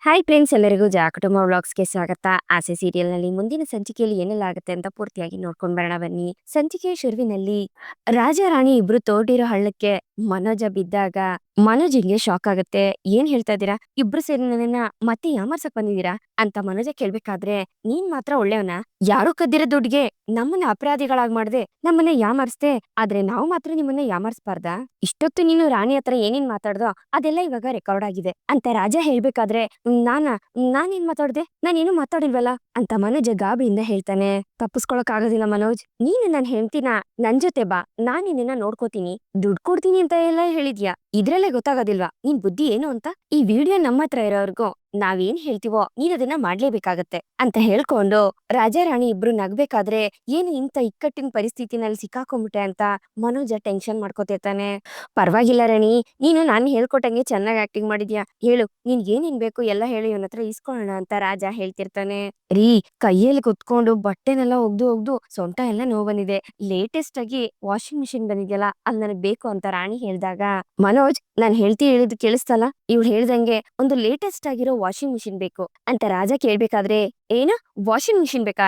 Hi friends, ಎಲ್ಲರಿಗೂ ಕುಟುಂಬ ವ್ಲಾಗ್ಸ್ಗೆ ಸ್ವಾಗತ. ಆಸೆ ಸೀರಿಯಲ್ನಲ್ಲಿ ಮುಂದಿನ ಸಂಚಿಕೆಯಲ್ಲಿ ಏನೆಲ್ಲ ಆಗುತ್ತೆ ಅಂತ ಪೂರ್ತಿಯಾಗಿ ನೋಡ್ಕೊಂಡ್ ಬರೋಣ ಬನ್ನಿ. ಸಂಚಿಕೆಯ ಶುರುವಿನಲ್ಲಿ ರಾಜ ರಾಣಿ ಇಬ್ರು ತೋಡಿರೋ ಹಳ್ಳಕ್ಕೆ ಮನೋಜ ಬಿದ್ದಾಗ ಮನೋಜಿಗೆ ಶಾಕ್ ಆಗುತ್ತೆ. ಏನ್ ಹೇಳ್ತಾ ಇದ್ದೀರಾ, ಇಬ್ರು ಸೇರಿ ನನ್ನನ್ನ ಮತ್ತೆ ಯಾಮರ್ಸಕ್ ಬಂದಿದ್ದೀರಾ ಅಂತ ಮನೋಜ ಕೇಳ್ಬೇಕಾದ್ರೆ, ನೀನ್ ಮಾತ್ರ ಒಳ್ಳೆಯವನ, ಯಾರೋ ಕದ್ದಿರೋ ದುಡ್ಗೆ ನಮ್ಮನ್ನ ಅಪರಾಧಿಗಳಾಗ್ ಮಾಡ್ದೆ ನಮ್ಮನ್ನ ಯಾಮರ್ಸ್ದೆ, ಆದ್ರೆ ನಾವು ಮಾತ್ರ ನಿಮ್ಮನ್ನ ಯಾಮರ್ಸ್ಬಾರ್ದಾ? ಇಷ್ಟೊತ್ತು ನೀನು ರಾಣಿ ಹತ್ರ ಏನೇನ್ ಮಾತಾಡ್ದೋ ಅದೆಲ್ಲ ಇವಾಗ ರೆಕಾರ್ಡ್ ಆಗಿದೆ ಅಂತ ರಾಜ ಹೇಳ್ಬೇಕಾದ್ರೆ, ನಾನೇನ್ ಮಾತಾಡ್ದೆ, ನಾನೇನು ಮಾತಾಡಿಲ್ವಲ್ಲ ಅಂತ ಮನೋಜ ಗಾಬರಿಯಿಂದ ಹೇಳ್ತಾನೆ. ತಪ್ಪಿಸ್ಕೊಳಕ್ ಆಗೋದಿಲ್ಲ ಮನೋಜ್, ನೀನು ನನ್ ಹೆಂಡ್ತಿನ ನನ್ ಜೊತೆ ಬಾ, ನಾನ್ ನಿನ್ನ ನೋಡ್ಕೋತೀನಿ, ದುಡ್ಡು ಕೊಡ್ತೀನಿ ಅಂತ ಎಲ್ಲ ಹೇಳಿದ್ಯಾ, ಇದ್ರಲ್ಲೇ ಗೊತ್ತಾಗೋದಿಲ್ವಾ ನಿನ್ ಬುದ್ಧಿ ಏನು ಅಂತ? ಈ ವಿಡಿಯೋ ನಮ್ಮ ಹತ್ರ ಇರೋರ್ಗು ನಾವೇನ್ ಹೇಳ್ತೀವೋ ನೀನ್ ಅದನ್ನ ಮಾಡ್ಲೇಬೇಕಾಗತ್ತೆ ಅಂತ ಹೇಳ್ಕೊಂಡು ರಾಜಾ ರಾಣಿ ಇಬ್ರು ನಗ್ಬೇಕಾದ್ರೆ, ಏನು ಇಂತ ಇಕ್ಕಟ್ಟಿನ ಪರಿಸ್ಥಿತಿನಲ್ಲಿ ಸಿಕ್ಕಾಕೊಂಡ್ಬಿಟ್ಟೆ ಅಂತ ಮನೋಜ ಟೆನ್ಷನ್ ಮಾಡ್ಕೋತಿರ್ತಾನೆ. ಪರವಾಗಿಲ್ಲ ರಾಣಿ, ನೀನು ನಾನು ಹೇಳ್ಕೊಟ್ಟಂಗೆ ಚೆನ್ನಾಗಿ ಆಕ್ಟಿಂಗ್ ಮಾಡಿದ್ಯಾ, ಹೇಳು ನಿನ್ಗೆ ಏನೇನ್ ಬೇಕು ಎಲ್ಲ ಹೇಳಿ ಇವನ ಹತ್ರ ಇಸ್ಕೊಳ್ಳೋಣ ಅಂತ ರಾಜ ಹೇಳ್ತಿರ್ತಾನೆ. ರೀ, ಕೈಯಲ್ಲಿ ಕುತ್ಕೊಂಡು ಬಟ್ಟೆನೆಲ್ಲ ಒಗ್ದು ಒಗ್ದು ಸೊಂಟ ಎಲ್ಲ ನೋವು ಬಂದಿದೆ, ಲೇಟೆಸ್ಟ್ ಆಗಿ ವಾಷಿಂಗ್ ಮಿಷಿನ್ ಬಂದಿದ್ಯಲ್ಲ ಅದ್ ನನಗ್ ಬೇಕು ಅಂತ ರಾಣಿ ಹೇಳ್ದಾಗ, ಮನೋಜ್ ನಾನ್ ಹೇಳಿದ್ದು ಕೇಳಿಸ್ತಲ್ಲ, ಇವ್ರು ಹೇಳ್ದಂಗೆ ಒಂದು ಲೇಟೆಸ್ಟ್ ಆಗಿರೋ ವಾಷಿಂಗ್ ಮಿಷಿನ್ ಬೇಕು ಅಂತ ರಾಜ ಕೇಳ್ಬೇಕಾದ್ರೆ, ಏನು ವಾಷಿಂಗ್ ಮಿಷಿನ್ ಬೇಕಾ,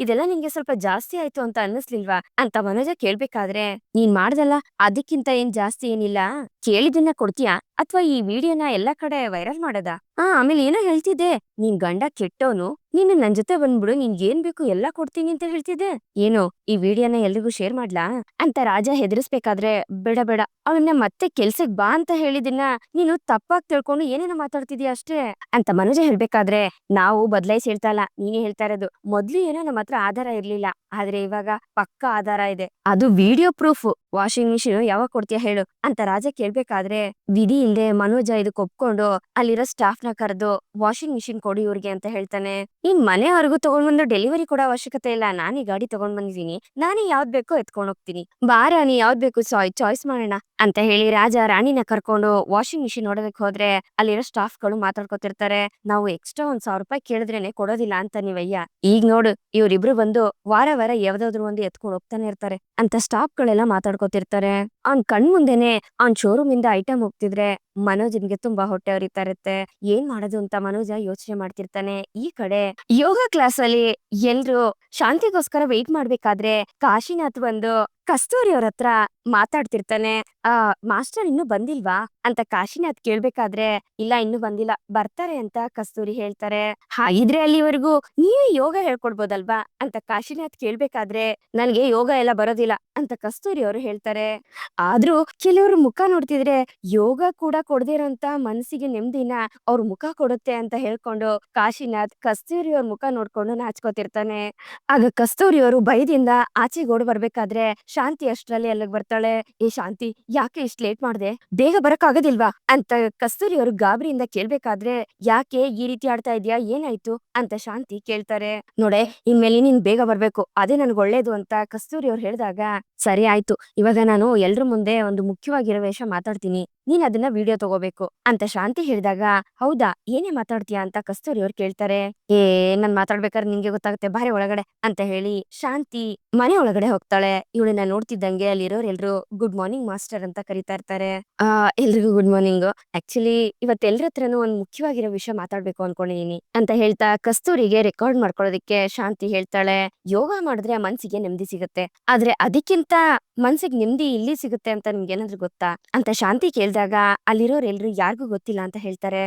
ಇದೆಲ್ಲ ನಿಂಗೆ ಸ್ವಲ್ಪ ಜಾಸ್ತಿ ಆಯ್ತು ಅಂತ ಅನ್ನಿಸ್ಲಿಲ್ವಾ ಅಂತ ಮನೋಜ ಕೇಳ್ಬೇಕಾದ್ರೆ, ನೀನ್ ಮಾಡ್ದಲ್ಲ ಅದಕ್ಕಿಂತ ಏನ್ ಜಾಸ್ತಿ ಏನಿಲ್ಲ, ಕೇಳಿದನ್ನ ಕೊಡ್ತೀಯಾ ಅಥವಾ ಈ ವಿಡಿಯೋನ ಎಲ್ಲಾ ಕಡೆ ವೈರಲ್ ಮಾಡೋದಾ? ಆಮೇಲೆ ಏನೋ ಹೇಳ್ತಿದ್ದೆ, ನಿನ್ ಗಂಡ ಕೆಟ್ಟವನು, ನೀನು ನನ್ ಜೊತೆ ಬಂದ್ಬಿಡು, ನಿನ್ಗೆ ಏನ್ ಬೇಕು ಎಲ್ಲಾ ಕೊಡ್ತೀನಿ ಅಂತ ಹೇಳ್ತಿದ್ದೆ, ಏನು ಈ ವಿಡಿಯೋನ ಎಲ್ರಿಗೂ ಶೇರ್ ಮಾಡ್ಲಾ ಅಂತ ರಾಜ ಹೆದರ್ಸ್ಬೇಕಾದ್ರೆ, ಬೇಡ ಬೇಡ, ಅವನ್ನ ಮತ್ತೆ ಕೆಲ್ಸಕ್ ಬಾ ಅಂತ ಹೇಳಿದಿನ ನೀನು ತಪ್ಪಾಗಿ ತಿಳ್ಕೊಂಡು ಏನೇನೋ ಮಾತಾಡ್ತಿದ್ಯಾ ಅಷ್ಟೇ ಅಂತ ಮನೋಜ ಹೇಳ್ಬೇಕಾದ್ರೆ, ನಾವು ಬದಲಾಯಿಸಿ ಹೇಳ್ತಾ ಇಲ್ಲ, ನೀನೇ ಹೇಳ್ತಾ ಇರೋದು, ಮೊದ್ಲು ಏನೋ ನಮ್ಮ ಹತ್ರ ಆಧಾರ ಇರ್ಲಿಲ್ಲ, ಆದ್ರೆ ಇವಾಗ ಪಕ್ಕ ಆಧಾರ ಇದೆ, ಅದು ವಿಡಿಯೋ ಪ್ರೂಫ್. ವಾಷಿಂಗ್ ಮಿಷಿನ್ ಯಾವಾಗ ಕೊಡ್ತೀಯಾ ಹೇಳು ಅಂತ ರಾಜ ಕೇಳ್ಬೇಕಾದ್ರೆ, ವಿಧಿ ಇಲ್ದೆ ಮನೋಜ ಇದಕ್ ಒಪ್ಕೊಂಡು ಅಲ್ಲಿರೋ ಸ್ಟಾಫ್ ನ ಕರೆದು ವಾಷಿಂಗ್ ಮಿಷಿನ್ ಕೊಡಿ ಇವ್ರಿಗೆ ಅಂತ ಹೇಳ್ತಾನೆ. ಇನ್ ಮನೆವರೆಗೂ ತಗೊಂಡ್ಬಂದು ಡೆಲಿವರಿ ಕೊಡೋ ಅವಶ್ಯಕತೆ ಇಲ್ಲ, ನಾನೇ ಗಾಡಿ ತಗೊಂಡ್ ಬಂದಿದ್ದೀನಿ, ನಾನೇ ಯಾವ್ದ್ ಬೇಕೋ ಎತ್ಕೊಂಡ್ ಹೋಗ್ತೀನಿ, ಬಾ ರಾಣಿ ಯಾವ್ದ್ ಬೇಕು ಚಾಯ್ಸ್ ಮಾಡೋಣ ಅಂತ ಹೇಳಿ ರಾಜ ರಾಣಿನ ಕರ್ಕೊಂಡು ವಾಷಿಂಗ್ ಮಿಷಿನ್ ನೋಡೋದಕ್ ಹೋದ್ರೆ, ಅಲ್ಲಿರೋ ಸ್ಟಾಫ್ ಗಳು ಮಾತಾಡ್ಕೊತಿರ್ತಾರೆ. ನಾವು ಎಕ್ಸ್ಟ್ರಾ ₹1,000 ಕೇಳಿದ್ರೇನೆ ಕೊಡೋದಿಲ್ಲ ಅಂತ ನೀವಯ್ಯ, ಈಗ ನೋಡು ಇವ್ರಿಬ್ರು ಬಂದು ವಾರ ವಾರ ಯಾವ್ದಾದ್ರು ಒಂದು ಎತ್ಕೊಂಡು ಹೋಗ್ತಾನೆ ಇರ್ತಾರೆ ಅಂತ ಸ್ಟಾಫ್ ಗಳೆಲ್ಲ ಮಾತಾಡ್ಕೊತಿರ್ತಾರೆ. ಅವ್ನ್ ಕಣ್ ಮುಂದೆನೆ ಅವ್ನ್ ಶೋರೂಮ್ ಇಂದ ಐಟಮ್ ಹೋಗ್ತಿದ್ರೆ ಮನೋಜನ್ಗೆ ತುಂಬಾ ಹೊಟ್ಟೆ ಉರಿತಾ ಇರುತ್ತೆ. ಏನ್ ಮಾಡೋದು ಅಂತ ಮನೋಜ ಯೋಚನೆ ಮಾಡ್ತಿರ್ತಾನೆ. ಈ ಕಡೆ ಯೋಗ ಕ್ಲಾಸ್ ಅಲ್ಲಿ ಎಲ್ರು ಶಾಂತಿಗೋಸ್ಕರ ವೆಯ್ಟ್ ಮಾಡ್ಬೇಕಾದ್ರೆ, ಕಾಶಿನಾಥ್ ಬಂದು ಕಸ್ತೂರಿ ಅವ್ರ ಹತ್ರ ಮಾತಾಡ್ತಿರ್ತಾನೆ. ಆ ಮಾಸ್ಟರ್ ಇನ್ನು ಬಂದಿಲ್ವಾ ಅಂತ ಕಾಶಿನಾಥ್ ಕೇಳ್ಬೇಕಾದ್ರೆ, ಇಲ್ಲ ಇನ್ನು ಬಂದಿಲ್ಲ, ಬರ್ತಾರೆ ಅಂತ ಕಸ್ತೂರಿ ಹೇಳ್ತಾರೆ. ಹಾಗಿದ್ರೆ ಅಲ್ಲಿವರೆಗೂ ನೀವೇ ಯೋಗ ಹೇಳ್ಕೊಡ್ಬೋದಲ್ವಾ ಅಂತ ಕಾಶಿನಾಥ್ ಕೇಳ್ಬೇಕಾದ್ರೆ, ನನ್ಗೆ ಯೋಗ ಎಲ್ಲ ಬರೋದಿಲ್ಲ ಅಂತ ಕಸ್ತೂರಿ ಅವರು ಹೇಳ್ತಾರೆ. ಆದ್ರೂ ಕೆಲವರು ಮುಖ ನೋಡ್ತಿದ್ರೆ ಯೋಗ ಕೂಡ ಕೊಡದೇ ಇರೋಂತ ಮನಸ್ಸಿಗೆ ನೆಮ್ಮದಿನ ಅವ್ರ ಮುಖ ಕೊಡುತ್ತೆ ಅಂತ ಹೇಳ್ಕೊಂಡು ಕಾಶಿನಾಥ್ ಕಸ್ತೂರಿ ಅವ್ರ ಮುಖ ನೋಡ್ಕೊಂಡು ನಾಚ್ಕೋತಿರ್ತಾನೆ. ಆಗ ಕಸ್ತೂರಿ ಅವರು ಭಯದಿಂದ ಆಚೆಗೆ ಓಡ್ ಬರ್ಬೇಕಾದ್ರೆ, ಶಾಂತಿ ಅಷ್ಟ್ರಲ್ಲಿ ಅಲ್ಲಿಗೆ ಬರ್ತಾಳೆ. ಶಾಂತಿ, ಯಾಕೆ ಇಷ್ಟ್ ಲೇಟ್ ಮಾಡ್ದೆ, ಬೇಗ ಬರಕ್ ಆಗೋದಿಲ್ವಾ ಅಂತ ಕಸ್ತೂರಿ ಅವರು ಗಾಬರಿಯಿಂದ ಕೇಳ್ಬೇಕಾದ್ರೆ, ಯಾಕೆ ಈ ರೀತಿ ಆಡ್ತಾ ಇದ್ಯಾ, ಏನಾಯ್ತು ಅಂತ ಶಾಂತಿ ಕೇಳ್ತಾರೆ. ನೋಡೆ, ಇನ್ಮೇಲೆ ನೀನ್ ಬೇಗ ಬರ್ಬೇಕು, ಅದೇ ನನ್ಗೆ ಒಳ್ಳೇದು ಅಂತ ಕಸ್ತೂರಿ ಅವ್ರು ಹೇಳಿದಾಗ, ಸರಿ ಆಯ್ತು, ಇವಾಗ ನಾನು ಎಲ್ರ ಮುಂದೆ ಒಂದು ಮುಖ್ಯವಾಗಿರೋ ವೇಷ ಮಾತಾಡ್ತೀನಿ, ನೀನ್ ಅದನ್ನ ವಿಡಿಯೋ ತಗೋಬೇಕು ಅಂತ ಶಾಂತಿ ಹೇಳಿದಾಗ, ಹೌದಾ ಏನೇ ಮಾತಾಡ್ತೀಯಾ ಅಂತ ಕಸ್ತೂರಿ ಅವ್ರು ಕೇಳ್ತಾರೆ. ನಾನ್ ಮಾತಾಡ್ಬೇಕಾದ್ರೆ ನಿಂಗೆ ಗೊತ್ತಾಗುತ್ತೆ, ಬಾರಿ ಒಳಗಡೆ ಅಂತ ಹೇಳಿ ಶಾಂತಿ ಮನೆ ಒಳಗಡೆ ಹೋಗ್ತಾಳೆ. ಇವಳನ್ನ ನೋಡ್ತಿದ್ದಂಗೆ ಅಲ್ಲಿರೋರೆಲ್ರು ಗುಡ್ ಮಾರ್ನಿಂಗ್ ಮಾಸ್ಟರ್ ಅಂತ ಕರಿತಾ ಇರ್ತಾರೆ. ಎಲ್ರಿಗೂ ಗುಡ್ ಮಾರ್ನಿಂಗ್, ಆಕ್ಚುಲಿ ಇವತ್ ಎಲ್ರ ಹತ್ರನೂ ಒಂದ್ ಮುಖ್ಯವಾಗಿರೋ ವಿಷಯ ಮಾತಾಡ್ಬೇಕು ಅನ್ಕೊಂಡಿದೀನಿ ಅಂತ ಹೇಳ್ತಾ ಕಸ್ತೂರಿಗೆ ರೆಕಾರ್ಡ್ ಮಾಡ್ಕೊಳ್ಳೋದಕ್ಕೆ ಶಾಂತಿ ಹೇಳ್ತಾಳೆ, ಯೋಗ ಮಾಡಿದ್ರೆ ಮನ್ಸಿಗೆ ನೆಮ್ಮದಿ ಸಿಗುತ್ತೆ, ಆದ್ರೆ ಅದಕ್ಕಿಂತ ಮನ್ಸಿಗೆ ನೆಮ್ಮದಿ ಇಲ್ಲಿ ಸಿಗುತ್ತೆ ಅಂತ ನಿಮ್ಗೆ ಏನಾದ್ರು ಗೊತ್ತಾ ಅಂತ ಶಾಂತಿ ಕೇಳಿದಾಗ, ಅಲ್ಲಿರೋರೆಲ್ರು ಯಾರಿಗೂ ಗೊತ್ತಿಲ್ಲ ಅಂತ ಹೇಳ್ತಾರೆ.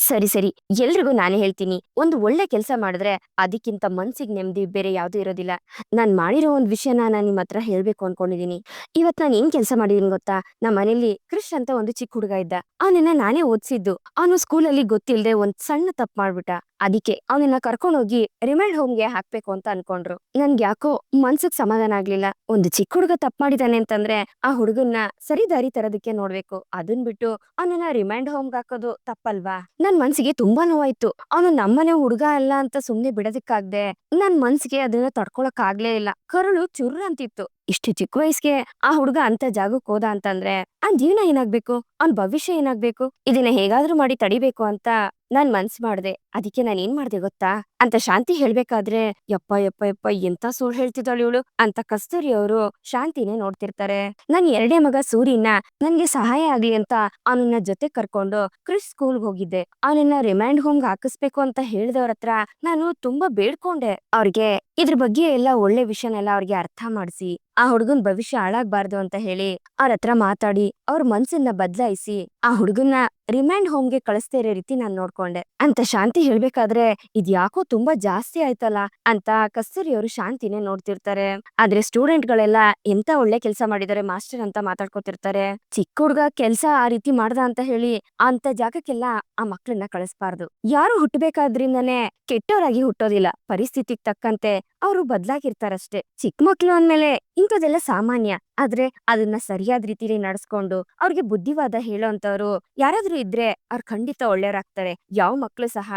ಸರಿ ಸರಿ, ಎಲ್ರಿಗೂ ನಾನೇ ಹೇಳ್ತೀನಿ, ಒಂದು ಒಳ್ಳೆ ಕೆಲಸ ಮಾಡಿದ್ರೆ ಅದಕ್ಕಿಂತ ಮನ್ಸಿಗೆ ನೆಮ್ಮದಿ ಬೇರೆ ಯಾವ್ದು ಇರೋದಿಲ್ಲ. ನಾನ್ ಮಾಡಿರೋ ಒಂದ್ ವಿಷಯನ ನಾನ್ ನಿಮ್ ಹತ್ರ ಹೇಳ್ಬೇಕು ಅನ್ಕೊಂಡಿದೀನಿ. ಇವತ್ ನಾನ್ ಏನ್ ಕೆಲಸ ಮಾಡಿದೀನಿ ಗೊತ್ತಾ, ನಮ್ಮ ಮನೇಲಿ ಕ್ರಿಶ್ ಅಂತ ಒಂದು ಚಿಕ್ಕ ಹುಡುಗ ಇದ್ದ, ಅವನನ್ನ ನಾನೇ ಓದಿಸಿದ್ದು. ಅವನು ಸ್ಕೂಲಲ್ಲಿ ಗೊತ್ತಿಲ್ಲದೆ ಒಂದ್ ಸಣ್ಣ ತಪ್ಪು ಮಾಡ್ಬಿಟ್ಟ, ಅದಕ್ಕೆ ಅವನನ್ನ ಕರ್ಕೊಂಡೋಗಿ ರಿಮೈಂಡ್ ಹೋಮ್ಗೆ ಹಾಕ್ಬೇಕು ಅಂತ ಅನ್ಕೊಂಡ್ರು. ನನ್ಗೆ ಯಾಕೋ ಮನ್ಸಿಗೆ ಸಮಾಧಾನ ಆಗ್ಲಿಲ್ಲ. ಒಂದು ಚಿಕ್ಕ ಹುಡುಗ ತಪ್ಪು ಮಾಡಿದಾನೆ ಅಂತಂದ್ರೆ ಆ ಹುಡುಗನ್ನ ಸರಿ ದಾರಿ ತರೋದಕ್ಕೆ ನೋಡ್ಬೇಕು, ಅದನ್ ಬಿಟ್ಟು ಅವನನ್ನ ರಿಮೈಂಡ್ ಹೋಮ್ಗೆ ಹಾಕೋದು ತಪ್ಪಲ್ವಾ? ನನ್ ಮನ್ಸಿಗೆ ತುಂಬಾ ನೋವಾಯ್ತು. ಅವನು ನಮ್ಮನೆ ಹುಡುಗ ಅಲ್ಲ ಅಂತ ಸುಮ್ನೆ ಬಿಡೋದಕ್ಕಾಗ್ದೆ ನನ್ ಮನ್ಸಿಗೆ ಅದನ್ನ ತಡ್ಕೊಳಕ್ ಆಗ್ಲೇ ಇಲ್ಲ. ಕರುಳು ಚುರ್ರ ಅಂತಿತ್ತು. ಇಷ್ಟು ಚಿಕ್ಕ ವಯಸ್ಸಿಗೆ ಆ ಹುಡುಗ ಅಂತ ಜಾಗಕ್ಕೆ ಹೋದ ಅಂತಂದ್ರೆ ಅವ್ನ್ ಜೀವನ ಏನಾಗ್ಬೇಕು, ಅವ್ನ್ ಭವಿಷ್ಯ ಏನಾಗ್ಬೇಕು, ಇದನ್ನ ಹೇಗಾದ್ರೂ ಮಾಡಿ ತಡಿಬೇಕು ಅಂತ ನಾನ್ ಮನ್ಸ್ ಮಾಡ್ದೆ. ಅದಕ್ಕೆ ನಾನ್ ಏನ್ ಮಾಡ್ದೆ ಗೊತ್ತಾ ಅಂತ ಶಾಂತಿ ಹೇಳ್ಬೇಕಾದ್ರೆ, ಯಪ್ಪ ಯಪ್ಪ ಯಪ್ಪ ಎಂತ ಸುಳ್ಳು ಹೇಳ್ತಿದ್ದಾಳು ಇವಳು ಅಂತ ಕಸ್ತೂರಿ ಅವರು ಶಾಂತಿನೇ ನೋಡ್ತಿರ್ತಾರೆ. ನನ್ ಎರಡನೇ ಮಗ ಸೂರ್ಯನ ನನ್ಗೆ ಸಹಾಯ ಆಗ್ಲಿ ಅಂತ ಅವನನ್ನ ಜೊತೆ ಕರ್ಕೊಂಡು ಕ್ರಿಸ್ ಸ್ಕೂಲ್ಗೆ ಹೋಗಿದ್ದೆ. ಅವನನ್ನ ರಿಮೈಂಡ್ ಹೋಮ್ಗೆ ಹಾಕಿಸ್ಬೇಕು ಅಂತ ಹೇಳಿದವ್ರ ಹತ್ರ ನಾನು ತುಂಬಾ ಬೇಡ್ಕೊಂಡೆ. ಅವ್ರಿಗೆ ಇದ್ರ ಬಗ್ಗೆ ಎಲ್ಲ ಒಳ್ಳೆ ವಿಷಯನೆಲ್ಲ ಅವ್ರಿಗೆ ಅರ್ಥ ಮಾಡಿಸಿ, ಆ ಹುಡುಗನ್ ಭವಿಷ್ಯ ಹಾಳಾಗ್ಬಾರ್ದು ಅಂತ ಹೇಳಿ ಅವ್ರ ಹತ್ರ ಮಾತಾಡಿ ಅವ್ರ ಮನ್ಸನ್ನ ಬದಲಾಯಿಸಿ ಆ ಹುಡುಗನ್ನ ರಿಮೈಂಡ್ ಹೋಮ್ಗೆ ಕಳಿಸ್ತಾ ಇರೋ ರೀತಿ ನಾನ್ ನೋಡ್ಕೊಂಡೆ ಅಂತ ಶಾಂತಿ ಹೇಳ್ಬೇಕಾದ್ರೆ, ಇದ್ಯಾಕೋ ತುಂಬಾ ಜಾಸ್ತಿ ಆಯ್ತಲ್ಲ ಅಂತ ಕಸ್ತೂರಿ ಅವರು ಶಾಂತಿನೇ ನೋಡ್ತಿರ್ತಾರೆ. ಆದ್ರೆ ಸ್ಟೂಡೆಂಟ್ ಗಳೆಲ್ಲ ಎಂತ ಒಳ್ಳೆ ಕೆಲಸ ಮಾಡಿದಾರೆ ಮಾಸ್ಟರ್ ಅಂತ ಮಾತಾಡ್ಕೊತಿರ್ತಾರೆ. ಚಿಕ್ಕ ಹುಡ್ಗ ಕೆಲ್ಸ ಆ ರೀತಿ ಮಾಡ್ದ ಅಂತ ಹೇಳಿ ಅಂತ ಜಾಗಕ್ಕೆಲ್ಲ ಆ ಮಕ್ಳನ್ನ ಕಳಿಸ್ಬಾರ್ದು. ಯಾರು ಹುಟ್ಟಬೇಕಾದ್ರಿಂದಾನೇ ಕೆಟ್ಟವರಾಗಿ ಹುಟ್ಟೋದಿಲ್ಲ, ಪರಿಸ್ಥಿತಿಗ್ ತಕ್ಕಂತೆ ಅವರು ಬದ್ಲಾಗಿರ್ತಾರಷ್ಟೇ. ಚಿಕ್ಕ ಮಕ್ಳು ಅಂದ್ಮೇಲೆ ಇಂಥದೆಲ್ಲ ಸಾಮಾನ್ಯ. ಆದ್ರೆ ಅದನ್ನ ಸರಿಯಾದ ರೀತಿಲಿ ನಡ್ಸ್ಕೊಂಡು ಅವ್ರಿಗೆ ಬುದ್ಧಿವಾದ ಹೇಳೋಂತವ್ರು ಯಾರಾದ್ರೂ ಇದ್ರೆ ಅವ್ರು ಖಂಡಿತ ಒಳ್ಳೆಯವ್ರಾಗ್ತಾರೆ. ಯಾವ ಮಕ್ಳು ಸಹ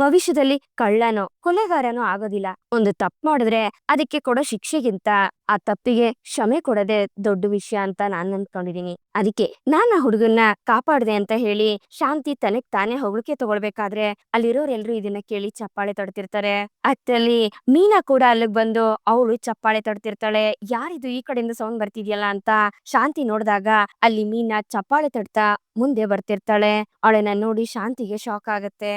ಭವಿಷ್ಯದಲ್ಲಿ ಕಳ್ಳನೋ ಕೊಲೆಗಾರನೋ ಆಗೋದಿಲ್ಲ. ಒಂದು ತಪ್ಪು ಮಾಡಿದ್ರೆ ಅದಕ್ಕೆ ಕೊಡೋ ಶಿಕ್ಷೆಗಿಂತ ಆ ತಪ್ಪಿಗೆ ಕ್ಷಮೆ ಕೊಡೋದೇ ದೊಡ್ಡ ವಿಷಯ ಅಂತ ನಾನ್ ಅನ್ಕೊಂಡಿದೀನಿ. ಅದಕ್ಕೆ ನಾನ್ ಆ ಹುಡುಗನ್ನ ಕಾಪಾಡ್ದೆ ಅಂತ ಹೇಳಿ ಶಾಂತಿ ತನಗ್ ತಾನೇ ಹೊಗಳಿಕೆ ತಗೊಳ್ಬೇಕಾದ್ರೆ ಅಲ್ಲಿರೋರೆಲ್ರು ಇದನ್ನ ಕೇಳಿ ಚಪ್ಪಾಳೆ ತಡ್ತಿರ್ತಾರೆ. ಅತ್ತಲ್ಲಿ ಮೀನಾ ಕೂಡ ಅಲ್ಲಿಗ್ ಬಂದು ಅವಳು ಚಪ್ಪಾಳೆ ತಡ್ತಿರ್ತಾಳೆ. ಯಾರಿದು ಈ ಕಡೆಯಿಂದ ಸೌಂಡ್ ಬರ್ತಿದ್ಯಲ್ಲ ಅಂತ ಶಾಂತಿ ನೋಡಿದಾಗ ಅಲ್ಲಿ ಮೀನಾ ಚಪ್ಪಾಳೆ ತಡ್ತಾ ಮುಂದೆ ಬರ್ತಿರ್ತಾಳೆ. ಅವಳನ್ನ ನೋಡಿ ಶಾಂತಿಗೆ ಶಾಕ್ ಆಗತ್ತೆ.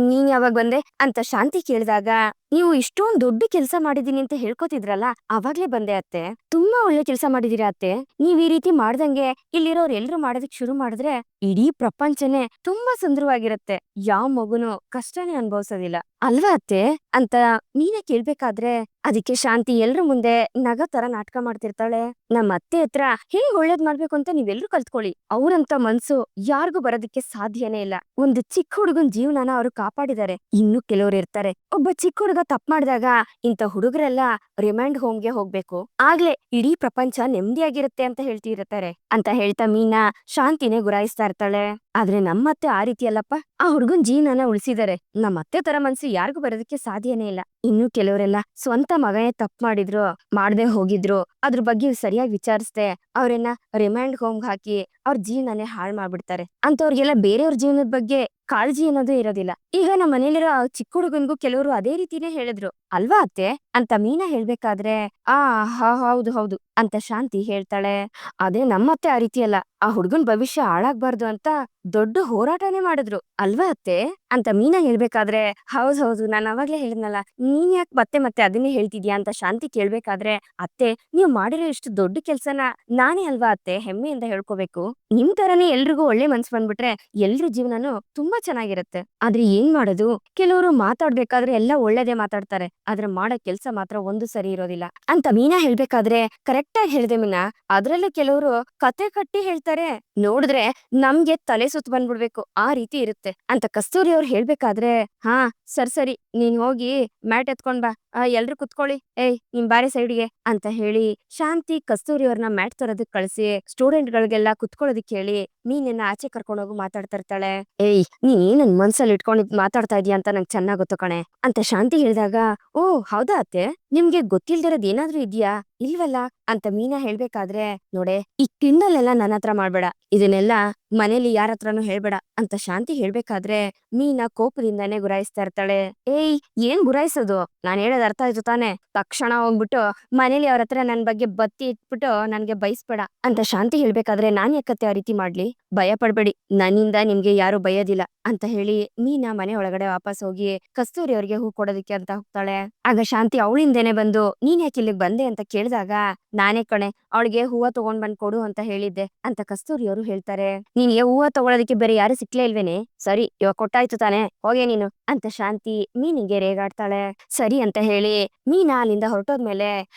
ನೀನ್ ಯಾವಾಗ ಬಂದೆ ಅಂತ ಶಾಂತಿ ಕೇಳಿದಾಗ, ನೀವು ಇಷ್ಟೊಂದ್ ದೊಡ್ಡ ಕೆಲಸ ಮಾಡಿದೀನಿ ಅಂತ ಹೇಳ್ಕೊತಿದ್ರಲ್ಲ ಅವಾಗ್ಲೇ ಬಂದೆ ಅತ್ತೆ. ತುಂಬಾ ಒಳ್ಳೆ ಕೆಲಸ ಮಾಡಿದೀರಾ ಅತ್ತೆ. ನೀವ್ ಈ ರೀತಿ ಮಾಡ್ದಂಗೆ ಇಲ್ಲಿರೋರ್ ಎಲ್ರು ಮಾಡೋದಕ್ ಶುರು ಮಾಡಿದ್ರೆ ಇಡೀ ಪ್ರಪಂಚನೇ ತುಂಬಾ ಸುಂದರವಾಗಿರತ್ತೆ. ಯಾವ ಮಗುನು ಕಷ್ಟನೇ ಅನ್ಭವಿಸೋದಿಲ್ಲ ಅಲ್ವಾ ಅತ್ತೆ ಅಂತ ನೀನೇ ಕೇಳ್ಬೇಕಾದ್ರೆ, ಅದಕ್ಕೆ ಶಾಂತಿ ಎಲ್ರ ಮುಂದೆ ನಗ ತರ ನಾಟಕ ಮಾಡ್ತಿರ್ತಾಳೆ. ನಮ್ಮ ಅತ್ತೆ ಹತ್ರ ಹೇಗ್ ಒಳ್ಳೇದ್ ಮಾಡ್ಬೇಕು ಅಂತ ನೀವೆಲ್ರು ಕಲ್ತ್ಕೊಳ್ಳಿ. ಅವ್ರಂತ ಮನ್ಸು ಯಾರಿಗೂ ಬರೋದಕ್ಕೆ ಸಾಧ್ಯನೇ ಇಲ್ಲ. ಒಂದು ಚಿಕ್ಕ ಹುಡುಗನ್ ಜೀವನನ ಅವ್ರು ಕಾಪಾಡಿದ್ದಾರೆ. ಇನ್ನು ಕೆಲವ್ರು ಇರ್ತಾರೆ, ಒಬ್ಬ ಚಿಕ್ಕ ಹುಡುಗ ತಪ್ಪು ಮಾಡಿದಾಗ ಇಂಥ ಹುಡುಗರೆಲ್ಲ ರಿಮೈಂಡ್ ಹೋಮ್ಗೆ ಹೋಗ್ಬೇಕು, ಆಗ್ಲೇ ಇಡೀ ಪ್ರಪಂಚ ನೆಮ್ಮದಿಯಾಗಿರುತ್ತೆ ಅಂತ ಹೇಳ್ತಿರ್ತಾರೆ ಅಂತ ಹೇಳ್ತಾ ಮೀನಾ ಶಾಂತಿನೇ ಗುರಾಯಿಸ್ತಾ ಇರ್ತಾಳೆ. ಆದ್ರೆ ನಮ್ಮತ್ತೆ ಆ ರೀತಿ ಅಲ್ಲಪ್ಪ, ಆ ಹುಡುಗನ್ ಜೀವನನ ಉಳಿಸಿದಾರೆ. ನಮ್ಮತ್ತೆ ತರ ಮನ್ಸು ಯಾರಿಗೂ ಬರೋದಕ್ಕೆ ಸಾಧ್ಯನೇ ಇಲ್ಲ. ಇನ್ನು ಕೆಲವರೆಲ್ಲ ಸ್ವಂತ ಮಗನೇ ತಪ್ಪು ಮಾಡಿದ್ರು, ಮಾಡದೆ ಹೋಗಿದ್ರು, ಅದ್ರ ಬಗ್ಗೆ ಸರಿಯಾಗಿ ವಿಚಾರಿಸ್ದೆ ಅವ್ರನ್ನ ರಿಮೈಂಡ್ ಹೋಮ್ಗೆ ಹಾಕಿ ಅವ್ರ ಜೀವನನೇ ಹಾಳು ಮಾಡ್ಬಿಡ್ತಾರೆ. ಅಂತವ್ರಿಗೆಲ್ಲ ಬೇರೆಯವ್ರ ಜೀವನದ ಬಗ್ಗೆ ಕಾಳಜಿ ಅನ್ನೋದು ಇರೋದಿಲ್ಲ. ಈಗ ನಮ್ಮ ಮನೇಲಿರೋ ಚಿಕ್ಕ ಹುಡುಗನ್ಗೂ ಕೆಲವರು ಅದೇ ರೀತಿನೇ ಹೇಳಿದ್ರು ಅಲ್ವಾ ಅತ್ತೆ ಅಂತ ಮೀನಾ ಹೇಳ್ಬೇಕಾದ್ರೆ, ಹೌದು ಹೌದು ಅಂತ ಶಾಂತಿ ಹೇಳ್ತಾಳೆ. ಅದೇ ನಮ್ಮತ್ತೆ ಆ ರೀತಿ ಅಲ್ಲ, ಆ ಹುಡುಗನ್ ಭವಿಷ್ಯ ಹಾಳಾಗ್ಬಾರ್ದು ಅಂತ ದೊಡ್ಡ ಹೋರಾಟನೇ ಮಾಡಿದ್ರು ಅಲ್ವಾ ಅತ್ತೆ ಅಂತ ಮೀನಾ ಹೇಳ್ಬೇಕಾದ್ರೆ, ಹೌದು ನಾನ್ ಅವಾಗ್ಲೇ ಹೇಳಿದ್ನಲ್ಲ, ನೀನ್ ಯಾಕೆ ಮತ್ತೆ ಮತ್ತೆ ಅದನ್ನೇ ಹೇಳ್ತಿದ್ಯಾ ಅಂತ ಶಾಂತಿ ಕೇಳ್ಬೇಕಾದ್ರೆ, ಅತ್ತೆ ನೀವ್ ಮಾಡಿರೋ ಇಷ್ಟು ದೊಡ್ಡ ಕೆಲ್ಸನ ನಾನೇ ಅಲ್ವಾ ಅತ್ತೆ ಹೆಮ್ಮೆಯಿಂದ ಹೇಳ್ಕೋಬೇಕು. ನಿಮ್ ತರನೇ ಎಲ್ರಿಗೂ ಒಳ್ಳೆ ಮನ್ಸ್ ಬಂದ್ಬಿಟ್ರೆ ಎಲ್ರ ಜೀವನನು ತುಂಬಾ ಚೆನ್ನಾಗಿರುತ್ತೆ. ಆದ್ರೆ ಏನ್ ಮಾಡೋದು, ಕೆಲವರು ಮಾತಾಡ್ಬೇಕಾದ್ರೆ ಎಲ್ಲ ಒಳ್ಳೇದೇ ಮಾತಾಡ್ತಾರೆ, ಆದ್ರೆ ಮಾಡೋ ಕೆಲ್ಸ ಮಾತ್ರ ಒಂದು ಸರಿ ಇರೋದಿಲ್ಲ ಅಂತ ಮೀನಾ ಹೇಳ್ಬೇಕಾದ್ರೆ ಕರೆಕ್ಟ್ ಆಗಿ ಹೇಳ್ದೆ ಮೀನಾ. ಅದ್ರಲ್ಲೂ ಕೆಲವರು ಕತೆ ಕಟ್ಟಿ ಹೇಳ್ತಾರೆ, ನೋಡಿದ್ರೆ ನಮ್ಗೆ ತಲೆ ಸುತ್ತ ಬಂದ್ಬಿಡ್ಬೇಕು ಆ ರೀತಿ ಇರುತ್ತೆ ಅಂತ ಕಸ್ತೂರಿ ಅವ್ರು ಹೇಳ್ಬೇಕಾದ್ರೆ, ಹಾ ಸರಿ ನೀನ್ ಹೋಗಿ ಮ್ಯಾಟ್ ಎತ್ಕೊಂಡ್ ಬಾ, ಎಲ್ರು ಕುತ್ಕೊಳ್ಳಿ, ನಿಮ್ ಬಾರಿ ಸೈಡ್ಗೆ ಅಂತ ಹೇಳಿ ಶಾಂತಿ ಕಸ್ತೂರಿ ಅವ್ರನ್ನ ಮ್ಯಾಟ್ ತರೋದಕ್ ಕಳ್ಸಿ ಸ್ಟೂಡೆಂಟ್ ಗಳಿಗೆಲ್ಲ ಕುತ್ಕೊಳ್ಳೋದಕ್ ಹೇಳಿ ಮೀನನ್ನ ಆಚೆ ಕರ್ಕೊಂಡೋಗಿ ಮಾತಾಡ್ತಾ ಇರ್ತಾಳೆ. ನೀನ್ ನನ್ ಮನ್ಸಲ್ಲಿ ಇಟ್ಕೊಂಡಿದ್ ಮಾತಾಡ್ತಾ ಇದೀಯ ಅಂತ ನಂಗೆ ಚೆನ್ನಾಗ್ ಗೊತ್ತು ಕಣೆ ಅಂತ ಶಾಂತಿ ಹೇಳಿದಾಗ, ಓ ಹೌದಾ ಅತ್ತೆ, ನಿಮ್ಗೆ ಗೊತ್ತಿಲ್ದಿರೋದ್ ಏನಾದ್ರೂ ಇದ್ಯಾ ಇಲ್ವಲ್ಲ ಅಂತ ಮೀನಾ ಹೇಳ್ಬೇಕಾದ್ರೆ, ನೋಡೆ ಈ ಕಿಂಡಲ್ಲೆಲ್ಲ ನನ್ನ ಹತ್ರ ಮಾಡ್ಬೇಡ, ಇದನ್ನೆಲ್ಲ ಮನೇಲಿ ಯಾರ ಹತ್ರನೂ ಹೇಳ್ಬೇಡ ಅಂತ ಶಾಂತಿ ಹೇಳ್ಬೇಕಾದ್ರೆ ಮೀನಾ ಕೋಪದಿಂದಾನೇ ಗುರಾಯಿಸ್ತಾ ಇರ್ತಾಳೆ. ಏನ್ ಗುರಾಯಿಸೋದು, ನಾನ್ ಹೇಳೋದ್ ಅರ್ಥ ಆಯ್ತು ತಾನೆ, ತಕ್ಷಣ ಹೋಗ್ಬಿಟ್ಟು ಮನೇಲಿ ಅವ್ರ ಹತ್ರ ನನ್ ಬಗ್ಗೆ ಬತ್ತಿ ಇಟ್ಬಿಟ್ಟು ನನ್ಗೆ ಬೈಸ್ಬೇಡ ಅಂತ ಶಾಂತಿ ಹೇಳ್ಬೇಕಾದ್ರೆ, ನಾನ್ ಯಾಕತ್ತೆ ಆ ರೀತಿ ಮಾಡ್ಲಿ, ಭಯ ಪಡ್ಬೇಡಿ, ನನ್ನಿಂದ ನಿಮ್ಗೆ ಯಾರು ಬೈಯೋದಿಲ್ಲ ಅಂತ ಹೇಳಿ ಮೀನಾ ಮನೆ ಒಳಗಡೆ ವಾಪಸ್ ಹೋಗಿ ಕಸ್ತೂರಿ ಅವ್ರಿಗೆ ಹೂ ಕೊಡೋದಕ್ಕೆ ಅಂತ ಹೋಗ್ತಾಳೆ. ಆಗ ಶಾಂತಿ ಅವಳಿಂದೇನೆ ಬಂದು, ನೀನ್ ಯಾಕೆ ಇಲ್ಲಿಗೆ ಬಂದೆ ಅಂತ ಕೇಳಿದಾಗ, ನಾನೇ ಕಣೆ ಅವಳಿಗೆ ಹೂವ ತಗೊಂಡ್ ಬಂದ್ ಕೊಡು ಅಂತ ಹೇಳಿದ್ದೆ ಅಂತ ಕಸ್ತೂರಿ ಅವರು ಹೇಳ್ತಾರೆ. ನಿನ್ಗೆ ಹೂವ ತಗೊಳೋದಕ್ಕೆ ಬೇರೆ ಯಾರು ಸಿಕ್ಲೇ ಇಲ್ವೇನೆ, ಸರಿ ಇವಾಗ ಕೊಟ್ಟಾಯ್ತು ತಾನೆ, ಹೋಗೆ ನೀನು ಅಂತ ಶಾಂತಿ ಮೀನಿಗೆ ರೇಗಾಡ್ತಾಳೆ. ಸರಿ ಅಂತ ಹೇಳಿ ಮೀನಾ ಅಲ್ಲಿಂದ ಹೊರಟೋದ್ಮೇಲೆ,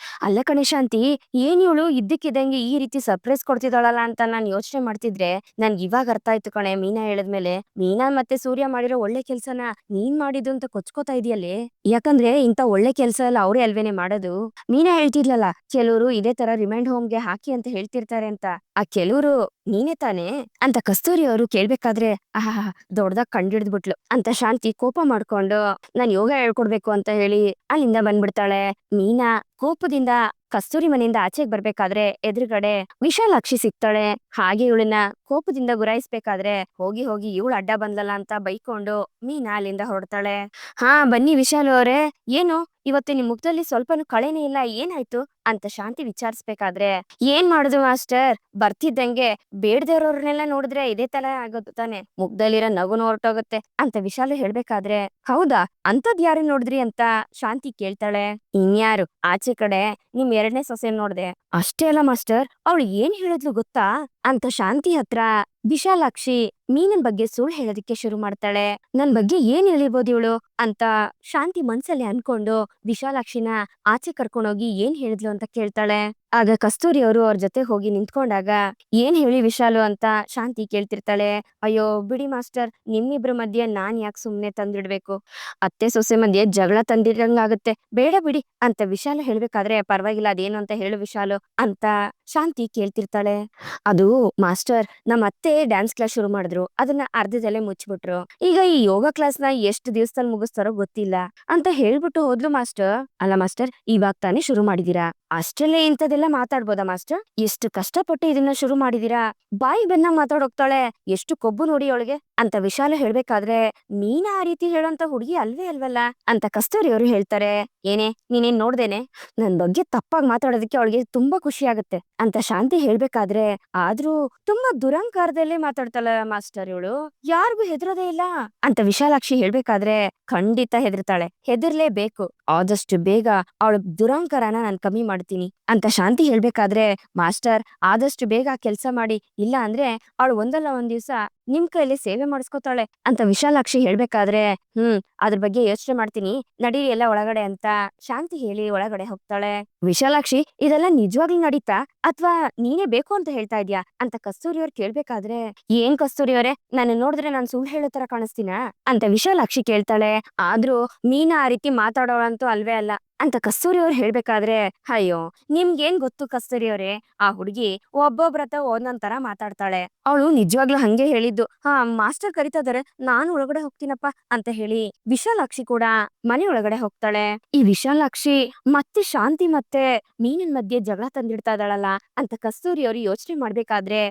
ಅಲ್ಲ ಕಣೆ ಶಾಂತಿ, ಏನ್ ಇವಳು ಇದ್ದಕ್ಕಿದ್ದಂಗೆ ಈ ರೀತಿ ಸರ್ಪ್ರೈಸ್ ಕೊಡ್ತಿದ್ದಾಳಲ್ಲ ಅಂತ ನಾನ್ ಯೋಚನೆ ಮಾಡ್ತಿದ್ರೆ ನನ್ಗೆ ಇವಾಗ ಅರ್ಥ ಆಯ್ತು ಕಣೆ. ಮೀನಾ ಹೇಳಿದ್ಮೇಲೆ ಮೀನಾ ಮತ್ತೆ ಸೂರ್ಯ ಮಾಡಿರೋ ಒಳ್ಳೆ ಕೆಲ್ಸನ ನೀನ್ ಮಾಡಿದ್ದು ಅಂತ ಕೊಚ್ಕೋತಾ ಇದೆಯಲ್ಲೇ, ಯಾಕಂದ್ರೆ ಇಂತ ಒಳ್ಳೆ ಕೆಲ್ಸ ಎಲ್ಲ ಅವ್ರೇ ಅಲ್ವೇನೆ ಮಾಡೋದು. ಮೀನಾ ಹೇಳ್ತಿದ್ಲಲ್ಲ, ಕೆಲವರು ಇದೇ ತರ ರಿಮೈಂಡ್ ಹೋಮ್ಗೆ ಹಾಕಿ ಅಂತ ಹೇಳ್ತಿರ್ತಾರೆ ಅಂತ, ಆ ಕೆಲವರು ನೀನೇ ತಾನೇ ಅಂತ ಕಸ್ತೂರಿ ಅವರು ಕೇಳ್ಬೇಕಾದ್ರೆ, ದೊಡ್ಡದಾಗ ಕಂಡಿಡ್ದ್ಬಿಟ್ಲು ಅಂತ ಶಾಂತಿ ಕೋಪ ಮಾಡ್ಕೊಂಡು ನಾನ್ ಯೋಗ ಹೇಳ್ಕೊಡ್ಬೇಕು ಅಂತ ಹೇಳಿ ಅಲ್ಲಿಂದ ಬಂದ್ಬಿಡ್ತಾಳೆ. ಮೀನಾ ಕೋಪದಿಂದ ಕಸ್ತೂರಿ ಮನೆಯಿಂದ ಆಚೆಗೆ ಬರ್ಬೇಕಾದ್ರೆ ಎದುರುಗಡೆ ವಿಶಾಲಾಕ್ಷಿ ಸಿಗ್ತಾಳೆ. ಹಾಗೆ ಇವಳನ್ನ ಕೋಪದಿಂದ ಗುರಾಯಿಸ್ಬೇಕಾದ್ರೆ ಹೋಗಿ ಹೋಗಿ ಇವಳು ಅಡ್ಡ ಬಂದ್ಲಲ್ಲ ಅಂತ ಬೈಕೊಂಡು ಮೀನಾ ಅಲ್ಲಿಂದ ಹೊರಡ್ತಾಳೆ. ಹಾ ಬನ್ನಿ ವಿಶಾಲು ಅವರೇ, ಏನು ಇವತ್ತು ನಿಮ್ ಮುಖದಲ್ಲಿ ಸ್ವಲ್ಪನೂ ಕಳೆನೇ ಇಲ್ಲ, ಏನಾಯ್ತು ಅಂತ ಶಾಂತಿ ವಿಚಾರಿಸ್ಬೇಕಾದ್ರೆ, ಏನ್ ಮಾಡುದು ಮಾಸ್ಟರ್, ಬರ್ತಿದ್ದಂಗೆ ಬೇಡ್ದಿರೋರ್ನೆಲ್ಲ ನೋಡಿದ್ರೆ ಇದೇ ತರ ಆಗೋದು ತಾನೆ, ಮುಖದಲ್ಲಿರೋ ನಗುನು ಹೊರಟೋಗುತ್ತೆ ಅಂತ ವಿಶಾಲು ಹೇಳ್ಬೇಕಾದ್ರೆ, ಹೌದಾ ಅಂತದ್ ಯಾರು ನೋಡಿದ್ರಿ ಅಂತ ಶಾಂತಿ ಕೇಳ್ತಾಳೆ. ಇನ್ಯಾರು, ಆಚೆ ಕಡೆ ನಿಮ್ ಎರಡನೇ ಸೊಸೆ ನೋಡ್ದೆ, ಅಷ್ಟೇ ಅಲ್ಲ ಮಾಸ್ಟರ್, ಅವಳು ಏನ್ ಹೇಳಿದ್ಲು ಗೊತ್ತಾ ಅಂತ ಶಾಂತಿ ಹತ್ರ ವಿಶಾಲಾಕ್ಷಿ ಮೀನನ್ ಬಗ್ಗೆ ಸುಳ್ಳು ಹೇಳೋದಕ್ಕೆ ಶುರು ಮಾಡ್ತಾಳೆ. ನನ್ ಬಗ್ಗೆ ಏನ್ ಹೇಳಿರ್ಬೋದು ಇವಳು ಅಂತ ಶಾಂತಿ ಮನ್ಸಲ್ಲಿ ಅನ್ಕೊಂಡು ವಿಶಾಲಾಕ್ಷಿನ ಆಚೆ ಕರ್ಕೊಂಡೋಗಿ ಏನ್ ಹೇಳಿದ್ಲು ಅಂತ ಕೇಳ್ತಾಳೆ. ಆಗ ಕಸ್ತೂರಿ ಅವರು ಅವ್ರ ಜೊತೆ ಹೋಗಿ ನಿಂತ್ಕೊಂಡಾಗ, ಏನ್ ಹೇಳಿ ವಿಶಾಲು ಅಂತ ಶಾಂತಿ ಕೇಳ್ತಿರ್ತಾಳೆ. ಅಯ್ಯೋ ಬಿಡಿ ಮಾಸ್ಟರ್, ನಿಮ್ಮಿಬ್ರ ಮಧ್ಯೆ ನಾನ್ ಯಾಕೆ ಸುಮ್ನೆ ತಂದಿಡ್ಬೇಕು, ಅತ್ತೆ ಸೊಸೆ ಮಧ್ಯೆ ಜಗಳ ತಂದಿರಂಗಾಗುತ್ತೆ, ಬೇಡ ಬಿಡಿ ಅಂತ ವಿಶಾಲು ಹೇಳ್ಬೇಕಾದ್ರೆ, ಪರವಾಗಿಲ್ಲ ಅದೇನು ಅಂತ ಹೇಳು ವಿಶಾಲು ಅಂತ ಶಾಂತಿ ಕೇಳ್ತಿರ್ತಾಳೆ. ಅದು ಮಾಸ್ಟರ್, ನಮ್ಮ ಅತ್ತೆ ಡ್ಯಾನ್ಸ್ ಕ್ಲಾಸ್ ಶುರು ಮಾಡಿದ್ರು, ಅದನ್ನ ಅರ್ಧದಲ್ಲೇ ಮುಚ್ಚಿಬಿಟ್ರು, ಈಗ ಈ ಯೋಗ ಕ್ಲಾಸ್ ನ ಎಷ್ಟು ದಿವಸದಲ್ಲಿ ಮುಗಿಸ್ತಾರೋ ಗೊತ್ತಿಲ್ಲ ಅಂತ ಹೇಳ್ಬಿಟ್ಟು ಹೋದ್ಲು ಮಾಸ್ಟರ್. ಅಲ್ಲ ಮಾಸ್ಟರ್, ಇವಾಗ ತಾನೇ ಶುರು ಮಾಡಿದೀರಾ, ಅಷ್ಟರಲ್ಲೇ ಇಂಥದೆಲ್ಲ ಮಾತಾಡ್ಬೋದಾ ಮಾಸ್ಟರ್, ಎಷ್ಟು ಕಷ್ಟಪಟ್ಟು ಇದನ್ನ ಶುರು ಮಾಡಿದೀರಾ, ಬಾಯಿ ಬಂದಂಗ್ ಮಾತಾಡೋಗ್ತಾಳೆ, ಎಷ್ಟು ಕೊಬ್ಬು ನೋಡಿ ಅವಳಿಗೆ ಅಂತ ವಿಶಾಲ ಹೇಳ್ಬೇಕಾದ್ರೆ, ನೀನಾ ಆ ರೀತಿ ಹೇಳೋಂತ ಹುಡುಗಿ ಅಲ್ವೇ ಅಲ್ವಲ್ಲ ಅಂತ ಕಸ್ತೂರಿ ಅವರು ಹೇಳ್ತಾರೆ. ಏನೇ ನೀನೇನ್ ನೋಡ್ದೇನೆ, ನನ್ ಬಗ್ಗೆ ತಪ್ಪಾಗಿ ಮಾತಾಡೋದಕ್ಕೆ ಅವಳಿಗೆ ತುಂಬಾ ಖುಷಿ ಆಗುತ್ತೆ ಅಂತ ಶಾಂತಿ ಹೇಳ್ಬೇಕಾದ್ರೆ, ಆದ್ರೂ ತುಂಬಾ ದುರಂಕಾರದಲ್ಲೇ ಮಾತಾಡ್ತಾಳ ಮಾಸ್ಟರ್ ಇವಳು, ಯಾರಿಗೂ ಹೆದರೋದೇ ಇಲ್ಲ ಅಂತ ವಿಶಾಲಾಕ್ಷಿ ಹೇಳ್ಬೇಕಾದ್ರೆ, ಖಂಡಿತ ಹೆದರ್ತಾಳೆ, ಹೆದರ್ಲೇಬೇಕು, ಆದಷ್ಟು ಬೇಗ ಅವಳ ದುರಂಕಾರನ ನಾನ್ ಕಮ್ಮಿ ಮಾಡ್ತೀನಿ ಅಂತ ಶಾಂತಿ ಹೇಳ್ಬೇಕಾದ್ರೆ, ಮಾಸ್ಟರ್ ಆದಷ್ಟು ಬೇಗ ಕೆಲ್ಸ ಮಾಡಿ, ಇಲ್ಲ ಅಂದ್ರೆ ಅವಳು ಒಂದಲ್ಲ ಒಂದ್ ದಿವ್ಸ ನಿಮ್ ಕೈಲಿ ಸೇವೆ ಮಾಡಿಸ್ಕೊತಾಳೆ ಅಂತ ವಿಶಾಲಾಕ್ಷಿ ಹೇಳ್ಬೇಕಾದ್ರೆ, ಅದ್ರ ಬಗ್ಗೆ ಯೋಚನೆ ಮಾಡ್ತೀನಿ, ನಡೀರಿ ಎಲ್ಲ ಒಳಗಡೆ ಅಂತ ಶಾಂತಿ ಹೇಳಿ ಒಳಗಡೆ ಹೋಗ್ತಾಳೆ. ವಿಶಾಲಾಕ್ಷಿ, ಇದೆಲ್ಲ ನಿಜವಾಗ್ಲೂ ನಡೀತಾ ಅಥವಾ ನೀನೇ ಬೇಕು ಅಂತ ಹೇಳ್ತಾ ಇದ್ಯಾ ಅಂತ ಕಸ್ತೂರಿ ಅವ್ರು ಕೇಳ್ಬೇಕಾದ್ರೆ, ಏನ್ ಕಸ್ತೂರಿ ಅವರೇ, ನಾನು ನೋಡಿದ್ರೆ ನಾನ್ ಸುಳ್ಳು ಹೇಳೋ ತರ ಕಾಣಿಸ್ತೀನಾ ಅಂತ ವಿಶಾಲಾಕ್ಷಿ ಕೇಳ್ತಾಳೆ. ಆದ್ರೂ ಮೀನಾ ಆ ರೀತಿ ಮಾತಾಡೋಳಂತೂ ಅಲ್ವೇ ಅಲ್ಲ ಅಂತ ಕಸ್ತೂರಿ ಅವ್ರು ಹೇಳ್ಬೇಕಾದ್ರೆ, ಅಯ್ಯೋ ನಿಮ್ಗೇನ್ ಗೊತ್ತು ಕಸ್ತೂರಿ ಅವರೇ, ಆ ಹುಡುಗಿ ಒಬ್ಬೊಬ್ರತ ಒಂದೊಂದ್ ತರ ಮಾತಾಡ್ತಾಳೆ, ಅವಳು ನಿಜವಾಗ್ಲೂ ಹಂಗೆ ಹೇಳಿದ್ದು, ಹಾ ಮಾಸ್ಟರ್ ಕರಿತಾ ಇದಾರೆ, ನಾನು ಒಳಗಡೆ ಹೋಗ್ತೀನಪ್ಪ ಅಂತ ಹೇಳಿ ವಿಶಾಲಾಕ್ಷಿ ಕೂಡ ಮನೆ ಒಳಗಡೆ ಹೋಗ್ತಾಳೆ. ಈ ವಿಶಾಲಾಕ್ಷಿ ಮತ್ತೆ ಶಾಂತಿ ಮತ್ತೆ ಮೀನಿನ ಮಧ್ಯೆ ಜಗಳ ತಂದಿಡ್ತಾ ಇದ್ದಾಳಲ್ಲ ಅಂತ ಕಸ್ತೂರಿ ಅವರು ಯೋಚನೆ ಮಾಡ್ಬೇಕಾದ್ರೆ,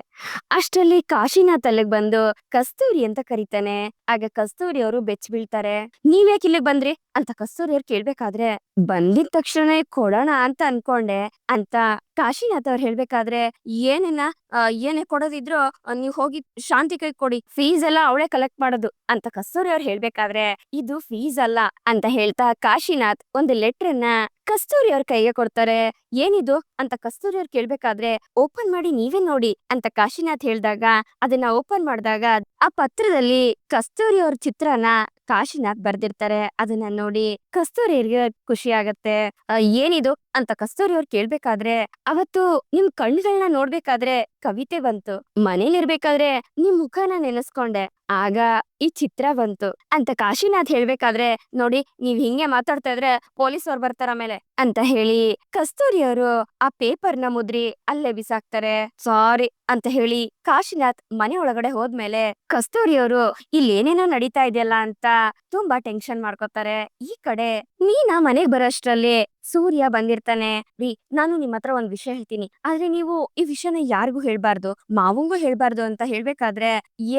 ಅಷ್ಟರಲ್ಲಿ ಕಾಶಿನಾಥ್ ಅಲ್ಲಿಗ್ ಬಂದು ಕಸ್ತೂರಿ ಅಂತ ಕರೀತಾನೆ. ಆಗ ಕಸ್ತೂರಿ ಅವರು ಬೆಚ್ಚ ಬೀಳ್ತಾರೆ. ನೀವ್ಯಾಕೆ ಇಲ್ಲಿಗೆ ಬಂದ್ರಿ ಅಂತ ಕಸ್ತೂರಿ ಅವ್ರು ಕೇಳ್ಬೇಕಾದ್ರೆ, ಬಂದಿದ ತಕ್ಷಣ ಕೊಡೋಣ ಅಂತ ಅನ್ಕೊಂಡೆ ಅಂತ ಕಾಶಿನಾಥ್ ಅವ್ರು ಹೇಳ್ಬೇಕಾದ್ರೆ, ಏನೇನ ಏನೇ ಕೊಡೋದಿದ್ರು ನೀವ್ ಹೋಗಿ ಶಾಂತಿ ಕೈ ಕೊಡಿ, ಫೀಸ್ ಎಲ್ಲ ಅವಳೇ ಕಲೆಕ್ಟ್ ಮಾಡೋದು ಅಂತ ಕಸ್ತೂರಿ ಅವ್ರು ಹೇಳ್ಬೇಕಾದ್ರೆ, ಇದು ಫೀಸ್ ಅಲ್ಲ ಅಂತ ಹೇಳ್ತಾ ಕಾಶಿನಾಥ್ ಒಂದು ಲೆಟ್ರನ್ನ ಕಸ್ತೂರಿ ಅವ್ರ ಕೈಗೆ ಕೊಡ್ತಾರೆ. ಏನಿದು ಅಂತ ಕಸ್ತೂರಿ ಅವ್ರು ಕೇಳ್ಬೇಕಾದ್ರೆ, ಓಪನ್ ಮಾಡಿ ನೀವೇ ನೋಡಿ ಅಂತ ಕಾಶಿನಾಥ್ ಹೇಳ್ದಾಗ, ಅದನ್ನ ಓಪನ್ ಮಾಡಿದಾಗ ಆ ಪತ್ರದಲ್ಲಿ ಕಸ್ತೂರಿ ಅವ್ರ ಚಿತ್ರನ ಕಾಶಿನಾಥ್ ಬರ್ದಿರ್ತಾರೆ. ಅದನ್ನ ನೋಡಿ ಕಸ್ತೂರಿ ಅವ್ರಿಗೆ ಖುಷಿ ಆಗತ್ತೆ. ಏನಿದು ಅಂತ ಕಸ್ತೂರಿ ಅವ್ರು ಕೇಳ್ಬೇಕಾದ್ರೆ, ಅವತ್ತು ನಿಮ್ ಕಣ್ಗಳನ್ನ ನೋಡ್ಬೇಕಾದ್ರೆ ಕವಿತೆ ಬಂತು, ಮನೇಲಿರ್ಬೇಕಾದ್ರೆ ನಿಮ್ ಮುಖನ ನೆನೆಸ್ಕೊಂಡೆ, ಆಗ ಈ ಚಿತ್ರ ಬಂತು ಅಂತ ಕಾಶಿನಾಥ್ ಹೇಳ್ಬೇಕಾದ್ರೆ, ನೋಡಿ ನೀವ್ ಹಿಂಗೆ ಮಾತಾಡ್ತಾ ಇದ್ರೆ ಪೊಲೀಸ್ ಅವ್ರು ಬರ್ತಾರ ಮೇಲೆ ಅಂತ ಹೇಳಿ ಕಸ್ತೂರಿ ಅವರು ಆ ಪೇಪರ್ನ ಮುದ್ರಿ ಅಲ್ಲೇ ಬಿಸಾಕ್ತಾರೆ. ಸಾರಿ ಅಂತ ಹೇಳಿ ಕಾಶಿನಾಥ್ ಮನೆ ಒಳಗಡೆ ಹೋದ್ಮೇಲೆ ಕಸ್ತೂರಿ ಅವರು ಇಲ್ಲಿ ಏನೇನೋ ನಡೀತಾ ಇದೆಯಲ್ಲ ಅಂತ ತುಂಬಾ ಟೆನ್ಷನ್ ಮಾಡ್ಕೋತಾರೆ. ಈ ಕಡೆ ಮೀನಾ ಮನೆಗ್ ಬರೋಷ್ಟ್ರಲ್ಲಿ ಸೂರ್ಯ ಬಂದಿರ್ತಾನೆ. ರೀ, ನಾನು ನಿಮ್ ಹತ್ರ ಒಂದ್ ವಿಷಯ ಹೇಳ್ತೀನಿ, ಆದ್ರೆ ನೀವು ಈ ವಿಷಯನ ಯಾರಿಗೂ ಹೇಳ್ಬಾರ್ದು, ಮಾವಂಗೂ ಹೇಳ್ಬಾರ್ದು ಅಂತ ಹೇಳ್ಬೇಕಾದ್ರೆ,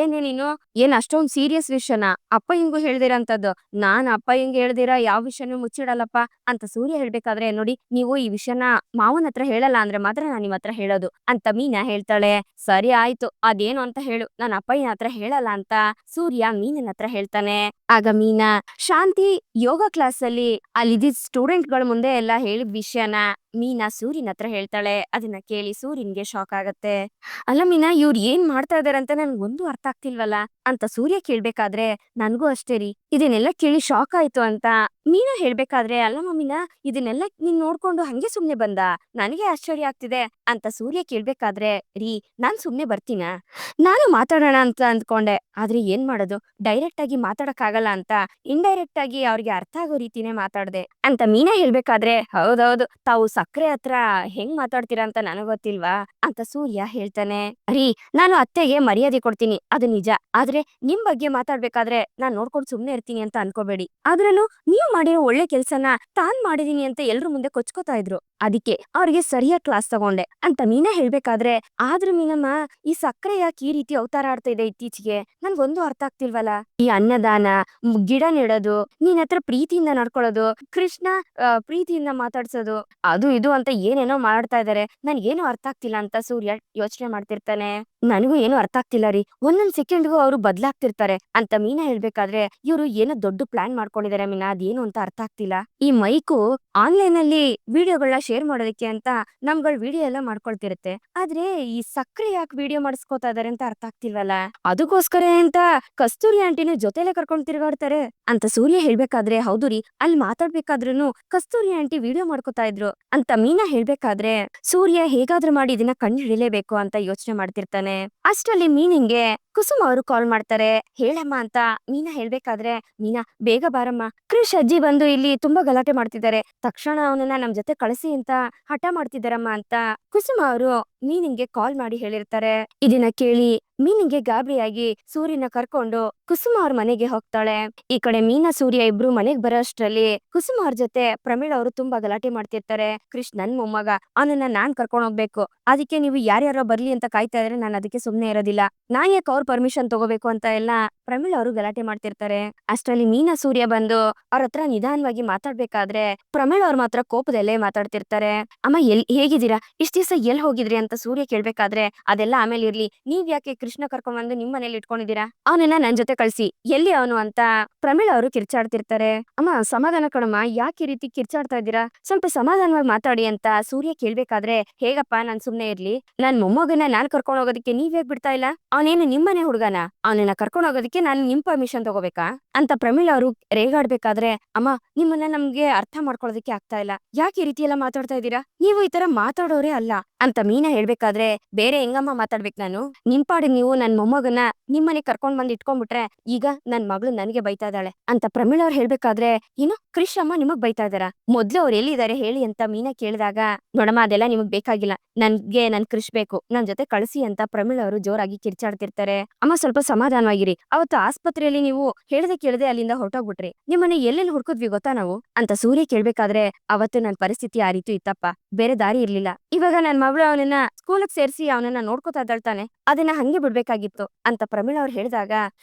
ಏನೇ ನೀನು ಏನ್ ಅಷ್ಟೊಂದ್ ಸೀರಿಯಸ್ ವಿಷಯನ ಅಪ್ಪಯ್ಯಂಗೂ ಹೇಳ್ದಿರಂತದ್ದು, ನಾನ್ ಅಪ್ಪಯ್ಯಂಗ್ ಹೇಳ್ದಿರ ಯಾವ ವಿಷಯನೂ ಮುಚ್ಚಿಡಲ್ಲಪ್ಪ ಅಂತ ಸೂರ್ಯ ಹೇಳ್ಬೇಕಾದ್ರೆ, ನೋಡಿ ನೀವು ಈ ವಿಷಯನ ಮಾವನ ಹತ್ರ ಹೇಳಲ್ಲ ಅಂದ್ರೆ ಮಾತ್ರ ನಾನ್ ನಿಮ್ ಹತ್ರ ಹೇಳೋದು ಅಂತ ಮೀನಾ ಹೇಳ್ತಾಳೆ. ಸರಿ ಆಯ್ತು, ಅದೇನು ಅಂತ ಹೇಳು, ನಾನ್ ಅಪ್ಪಯ್ಯನ ಹತ್ರ ಹೇಳಲ್ಲ ಅಂತ ಸೂರ್ಯ ಮೀನನ ಹತ್ರ ಹೇಳ್ತಾನೆ. ಆಗ ಮೀನಾ ಶಾಂತಿ ಯೋಗ ಕ್ಲಾಸ್ ಅಲ್ಲಿ ಅಲ್ಲಿದ್ದ ಸ್ಟೂಡೆಂಟ್ ಗಳ ಮುಂದೆ ಎಲ್ಲ ಹೇಳಿದ ವಿಷಯನ ಮೀನಾ ಸೂರ್ಯನ ಹತ್ರ ಹೇಳ್ತಾಳೆ. ಅದನ್ನ ಕೇಳಿ ಸೂರ್ಯನ್ಗೆ ಶಾಕ್ ಆಗತ್ತೆ. ಅಲ್ಲ ಮೀನಾ, ಇವ್ರು ಏನ್ ಮಾಡ್ತಾ ಇದಾರೆ ಅಂತ ನನ್ಗೆ ಒಂದು ಅರ್ಥ ಆಗ್ತಿಲ್ವಲ್ಲ ಅಂತ ಸೂರ್ಯ ಕೇಳ್ಬೇಕಾದ್ರೆ, ನನ್ಗೂ ಅಷ್ಟೇ ರೀ, ಇದನ್ನೆಲ್ಲ ಕೇಳಿ ಶಾಕ್ ಆಯ್ತು ಅಂತ ಮೀನಾ ಹೇಳ್ಬೇಕಾದ್ರೆ, ಅಲ್ಲಮ್ಮ ಮೀನಾ, ಇದನ್ನೆಲ್ಲ ನೀನ್ ನೋಡ್ಕೊಂಡು ಹಂಗೆ ಸುಮ್ನೆ ಬಂದ, ನನಗೆ ಆಶ್ಚರ್ಯ ಆಗ್ತಿದೆ ಅಂತ ಸೂರ್ಯ ಕೇಳ್ಬೇಕಾದ್ರೆ, ರೀ ನಾನ್ ಸುಮ್ನೆ ಬರ್ತೀನ, ನಾನು ಮಾತಾಡೋಣ ಅಂತ ಅಂದ್ಕೊಂಡೆ, ಆದ್ರೆ ಏನ್ ಮಾಡೋದು, ಡೈರೆಕ್ಟ್ ಆಗಿ ಮಾತಾಡಕ್ ಆಗಲ್ಲ ಅಂತ ಇಂಡೈರೆಕ್ಟ್ ಆಗಿ ಅವ್ರಿಗೆ ಅರ್ಥ ಆಗೋ ರೀತಿನೇ ಮಾತಾಡ್ದೆ ಅಂತ ಮೀನಾ ಹೇಳ್ಬೇಕಾದ್ರೆ, ಹೌದೌದು, ತಾವು ಸಕ್ರೆ ಹತ್ರ ಹೆಂಗ್ ಮಾತಾಡ್ತೀರಾ ಅಂತ ನನಗ್ ಗೊತ್ತಿಲ್ವಾ ಅಂತ ಸೂರ್ಯ ಹೇಳ್ತಾನೆ. ರೀ, ನಾನು ಅತ್ತೆಗೆ ಮರ್ಯಾದೆ ಕೊಡ್ತೀನಿ, ಅದು ನಿಜ, ಆದ್ರೆ ನಿಮ್ ಬಗ್ಗೆ ಮಾತಾಡ್ಬೇಕಾದ್ರೆ ನಾನ್ ನೋಡ್ಕೊಂಡು ಸುಮ್ನೆ ಇರ್ತೀನಿ ಅಂತ ಅನ್ಕೋಬೇಡಿ. ಆದ್ರೂ ನೀವು ಮಾಡಿರೋ ಒಳ್ಳೆ ಕೆಲ್ಸನ ತಾನ್ ಮಾಡಿದೀನಿ ಅಂತ ಎಲ್ರು ಮುಂದೆ ಕೊಚ್ಕೋತಾ ಇದ್ರು, ಅದಕ್ಕೆ ಅವ್ರಿಗೆ ಸರಿಯಾಗಿ ಕ್ಲಾಸ್ ತಗೊಂಡೆ ಅಂತ ಮೀನಾ ಹೇಳ್ಬೇಕಾದ್ರೆ, ಆದ್ರೂ ಮೀನಮ್ಮ, ಈ ಸಕ್ಕರೆ ಯಾಕೆ ಈ ರೀತಿ ಅವತಾರ ಆಡ್ತಾ ಇದೆ ಇತ್ತೀಚೆಗೆ, ನನ್ಗೊಂದು ಅರ್ಥ ಆಗ್ತಿಲ್ವಲ್ಲ. ಈ ಅನ್ನದಾನ, ಗಿಡ ನೆಡೋದು, ನೀನ್ ಹತ್ರ ಪ್ರೀತಿಯಿಂದ ನಡ್ಕೊಳ್ಳೋದು, ಕೃಷ್ಣ ಪ್ರೀತಿಯಿಂದ ಮಾತಾಡ್ಸೋದು, ಅದು ಇದು ಅಂತ ಏನೇನೋ ಮಾಡ್ತಾ ಇದಾರೆ, ನನ್ಗೇನು ಅರ್ಥ ಆಗ್ತಿಲ್ಲ ಅಂತ ಸೂರ್ಯ ಯೋಚನೆ ಮಾಡ್ತಿರ್ತಾನೆ. ನನಗೂ ಏನು ಅರ್ಥ ಆಗ್ತಿಲ್ಲ ರೀ, ಒಂದೊಂದ್ ಸೆಕೆಂಡ್ಗೂ ಅವ್ರು ಬದ್ಲಾಗ್ತಿರ್ತಾರೆ ಅಂತ ಮೀನಾ ಹೇಳ್ಬೇಕಾದ್ರೆ, ಇವ್ರು ಏನೋ ದೊಡ್ಡ ಪ್ಲಾನ್ ಮಾಡ್ಕೊಂಡಿದ್ದಾರೆ ಮೀನಾ, ಅದೇನು ಅಂತ ಅರ್ಥ ಆಗ್ತಿಲ್ಲ. ಈ ಮೈಕು ಆನ್ಲೈನ್ ಅಲ್ಲಿ ವಿಡಿಯೋಗಳನ್ನ ಶೇರ್ ಮಾಡೋದಕ್ಕೆ ಅಂತ ನಮ್ಗಳ ವಿಡಿಯೋ ಎಲ್ಲ ಮಾಡ್ಕೊಳ್ತಿರುತ್ತೆ, ಆದ್ರೆ ಈ ಸಕ್ರೆ ಯಾಕೆ ವಿಡಿಯೋ ಮಾಡಿಸ್ಕೋತಾ ಇದಾರೆ ಅಂತ ಅರ್ಥ ಆಗ್ತಿಲ್ವಲ್ಲ. ಅದಕ್ಕೋಸ್ಕರ ಅಂತ ಕಸ್ತೂರಿ ಆಂಟಿನ ಜೊತೆಲೆ ಕರ್ಕೊಂಡ್ ತಿರ್ಗಾಡ್ತಾರೆ ಅಂತ ಸೂರ್ಯ ಹೇಳ್ಬೇಕಾದ್ರೆ, ಹೌದು ರೀ, ಅಲ್ಲಿ ಮಾತಾಡ್ಬೇಕಾದ್ರೂ ಕಸ್ತೂರಿ ಆಂಟಿ ವಿಡಿಯೋ ಮಾಡ್ಕೋತಾ ಇದ್ರು ಅಂತ ಮೀನಾ ಹೇಳ್ಬೇಕಾದ್ರೆ, ಸೂರ್ಯ ಹೇಗಾದ್ರೂ ಮಾಡಿ ಇದನ್ನ ಕಂಡು ಹಿಡಿಲೇಬೇಕು ಅಂತ ಯೋಚನೆ ಮಾಡ್ತಿರ್ತಾನೆ. ಅಷ್ಟರಲ್ಲಿ ಮೀನಿಂಗೆ ಕುಸುಮ ಅವರು ಕಾಲ್ ಮಾಡ್ತಾರೆ. ಹೇಳಮ್ಮ ಅಂತ ಮೀನಾ ಹೇಳ್ಬೇಕಾದ್ರೆ, ಮೀನಾ ಬೇಗ ಬಾರಮ್ಮ, ಕ್ರಿಶ್ ಅಜ್ಜಿ ಬಂದು ಇಲ್ಲಿ ತುಂಬಾ ಗಲಾಟೆ ಮಾಡ್ತಿದ್ದಾರೆ, ತಕ್ಷಣ ಅವನನ್ನ ನಮ್ ಜೊತೆ ಕಳಿಸಿ ಅಂತ ಹಠ ಮಾಡ್ತಿದ್ದಾರಮ್ಮ ಅಂತ ಕುಸುಮ ಅವರು ಮೀನಿಂಗೆ ಕಾಲ್ ಮಾಡಿ ಹೇಳಿರ್ತಾರೆ. ಇದನ್ನ ಕೇಳಿ ಮೀನಿಂಗೆ ಗಾಬರಿಯಾಗಿ ಸೂರ್ಯನ ಕರ್ಕೊಂಡು ಕುಸುಮ ಅವ್ರ ಮನೆಗೆ ಹೋಗ್ತಾಳೆ. ಈ ಕಡೆ ಮೀನಾ ಸೂರ್ಯ ಇಬ್ರು ಮನೆಗ್ ಬರೋ ಅಷ್ಟ್ರಲ್ಲಿ ಕುಸುಮ ಅವ್ರ ಜೊತೆ ಪ್ರಮೀಳ್ ಅವರು ತುಂಬಾ ಗಲಾಟೆ ಮಾಡ್ತಿರ್ತಾರೆ. ಕ್ರಿಶ್ ನನ್ ಮೊಮ್ಮಗ, ಅವನನ್ನ ನಾನ್ ಕರ್ಕೊಂಡ್ ಹೋಗ್ಬೇಕು, ಅದಕ್ಕೆ ನೀವು ಯಾರ್ಯಾರೋ ಬರ್ಲಿ ಅಂತ ಕಾಯ್ತಾ ಇದ್ರೆ ನಾನು ಅದಕ್ಕೆ ಸುಮ್ನೆ ಇರೋದಿಲ್ಲ, ನಾನ್ ಯಾಕೆ ಅವ್ರ ಪರ್ಮಿಷನ್ ತಗೋಬೇಕು ಅಂತ ಎಲ್ಲ ಪ್ರಮೀಳ್ ಅವರು ಗಲಾಟೆ ಮಾಡ್ತಿರ್ತಾರೆ. ಅಷ್ಟ್ರಲ್ಲಿ ಮೀನಾ ಸೂರ್ಯ ಬಂದು ಅವ್ರ ಹತ್ರ ನಿಧಾನವಾಗಿ ಮಾತಾಡ್ಬೇಕಾದ್ರೆ, ಪ್ರಮೀಳ್ ಅವ್ರ ಮಾತ್ರ ಕೋಪದಲ್ಲೇ ಮಾತಾಡ್ತಿರ್ತಾರೆ. ಅಮ್ಮ ಹೇಗಿದ್ದೀರಾ, ಇಷ್ಟ ದಿವಸ ಎಲ್ ಹೋಗಿದ್ರಿ ಅಂತ ಸೂರ್ಯ ಕೇಳ್ಬೇಕಾದ್ರೆ, ಅದೆಲ್ಲ ಆಮೇಲೆ ಇರ್ಲಿ, ನೀವ್ ಯಾಕೆ ಕೃಷ್ಣ ಕರ್ಕೊಂಡ್ ಬಂದು ನಿಮ್ ಮನೇಲಿ ಇಟ್ಕೊಂಡಿದೀರಾ, ಅವನನ್ನ ನನ್ ಜೊತೆ ಕಳ್ಸಿ, ಎಲ್ಲಿ ಅವನು ಅಂತ ಪ್ರಮೀಳ್ ಅವರು ಕಿರ್ಚಾಡ್ತಿರ್ತಾರೆ. ಅಮ್ಮ ಸಮಾಧಾನ ಕಣಮ್ಮ, ಯಾಕೆ ಈ ರೀತಿ ಕಿರ್ಚಾಡ್ತಾ ಇದ್ದೀರಾ, ಸ್ವಲ್ಪ ಸಮಾಧಾನವಾಗಿ ಮಾತಾಡಿ ಅಂತ ಸೂರ್ಯ ಕೇಳ್ಬೇಕಾದ್ರೆ, ಹೇಗಪ್ಪ ನಾನ್ ಸುಮ್ನೆ ಇರ್ಲಿ, ನನ್ ಮೊಮ್ಮಗನ ನಾನ್ ಕರ್ಕೊಂಡ್ ಹೋಗೋದಕ್ಕೆ ನೀವ್ ಹೇಗ್ ಬಿಡ್ತಾ ಇಲ್ಲ, ಅವನೇನು ನಿಮ್ಮನೆ ಹುಡುಗನ, ಅವನನ್ನ ಕರ್ಕೊಂಡ್ ಹೋಗೋದಕ್ಕೆ ನಾನು ನಿಮ್ ಪರ್ಮಿಷನ್ ತಗೋಬೇಕಾ ಅಂತ ಪ್ರಮೀಳ್ ಅವರು ರೇಗಾಡ್ಬೇಕಾದ್ರೆ, ಅಮ್ಮ ನಿಮ್ಮನ್ನ ನಮ್ಗೆ ಅರ್ಥ ಮಾಡ್ಕೊಳ್ಳೋದಕ್ಕೆ ಆಗ್ತಾ ಇಲ್ಲ, ಯಾಕೆ ಈ ರೀತಿ ಎಲ್ಲ ಮಾತಾಡ್ತಾ ಇದ್ದೀರಾ, ನೀವು ಈ ತರ ಮಾತಾಡೋರೇ ಅಲ್ಲ ಅಂತ ಮೀನಾ ಹೇಳ್ಬೇಕಾದ್ರೆ, ಬೇರೆ ಹೆಂಗಮ್ಮ ಮಾತಾಡ್ಬೇಕು ನಾನು, ನಿಮ್ ಪಾಡಿ ನೀವು ನನ್ ಮೊಮ್ಮಗನ ನಿಮ್ಮನೆ ಕರ್ಕೊಂಡ್ ಬಂದ್ ಇಟ್ಕೊಂಡ್ಬಿಟ್ರೆ ಈಗ ನನ್ ಮಗಳು ನನಗೆ ಬೈತಾ ಇದ್ದಾಳೆ ಅಂತ ಪ್ರಮೀಳ್ ಅವ್ರು ಹೇಳ್ಬೇಕಾದ್ರೆ, ಏನು ಕ್ರಿಶ್ ಅಮ್ಮ ನಿಮಗ್ ಬೈತಾ ಇದಾರ, ಮೊದ್ಲು ಅವ್ರು ಎಲ್ಲಿದ್ದಾರೆ ಹೇಳಿ ಅಂತ ಮೀನಾ ಕೇಳಿದಾಗ, ನೋಡಮ್ಮ ಅದೆಲ್ಲ ನಿಮಗ್ ಬೇಕಾಗಿಲ್ಲ, ನನ್ ಕ್ರಿಶ್ ಬೇಕು, ನನ್ ಜೊತೆ ಕಳಿಸಿ ಅಂತ ಪ್ರಮೀಳ್ ಅವರು ಜೋರಾಗಿ ಕಿರ್ಚಾಡ್ತಿರ್ತಾರೆ. ಅಮ್ಮ ಸ್ವಲ್ಪ ಸಮಾಧಾನವಾಗಿರಿ, ಅವತ್ತು ಆಸ್ಪತ್ರೆಯಲ್ಲಿ ನೀವು ಹೇಳ್ದೆ ಕೇಳದೆ ಅಲ್ಲಿಂದ ಹೊರಟೋಗ್ಬಿಟ್ರಿ, ನಿಮ್ಮನ್ನ ಎಲ್ಲೆಲ್ಲಿ ಹುಡ್ಕುದ್ವಿ ಗೊತ್ತಾ ನಾವು ಅಂತ ಸೂರ್ಯ ಕೇಳ್ಬೇಕಾದ್ರೆ, ಅವತ್ತು ನನ್ ಪರಿಸ್ಥಿತಿ ಆ ರೀತಿ ಇತ್ತಪ್ಪ, ಬೇರೆ ದಾರಿ ಇರ್ಲಿಲ್ಲ, ಇವಾಗ ನನ್ ಮಗಳು ಅವನನ್ನ ಸ್ಕೂಲ್ಗೆ ಸೇರಿಸಿ ಅವನನ್ನ ನೋಡ್ಕೋತಾ ಇದ್ದಾಳ್ತಾನೆ, ಅದನ್ನ ಹಂಗೆ ಬಿಡ್ಬೇಕಾಗಿತ್ತು ಅಂತ ಪ್ರಮೀಳ್ ಅವ್ರು ಹೇಳಿದಾಗ,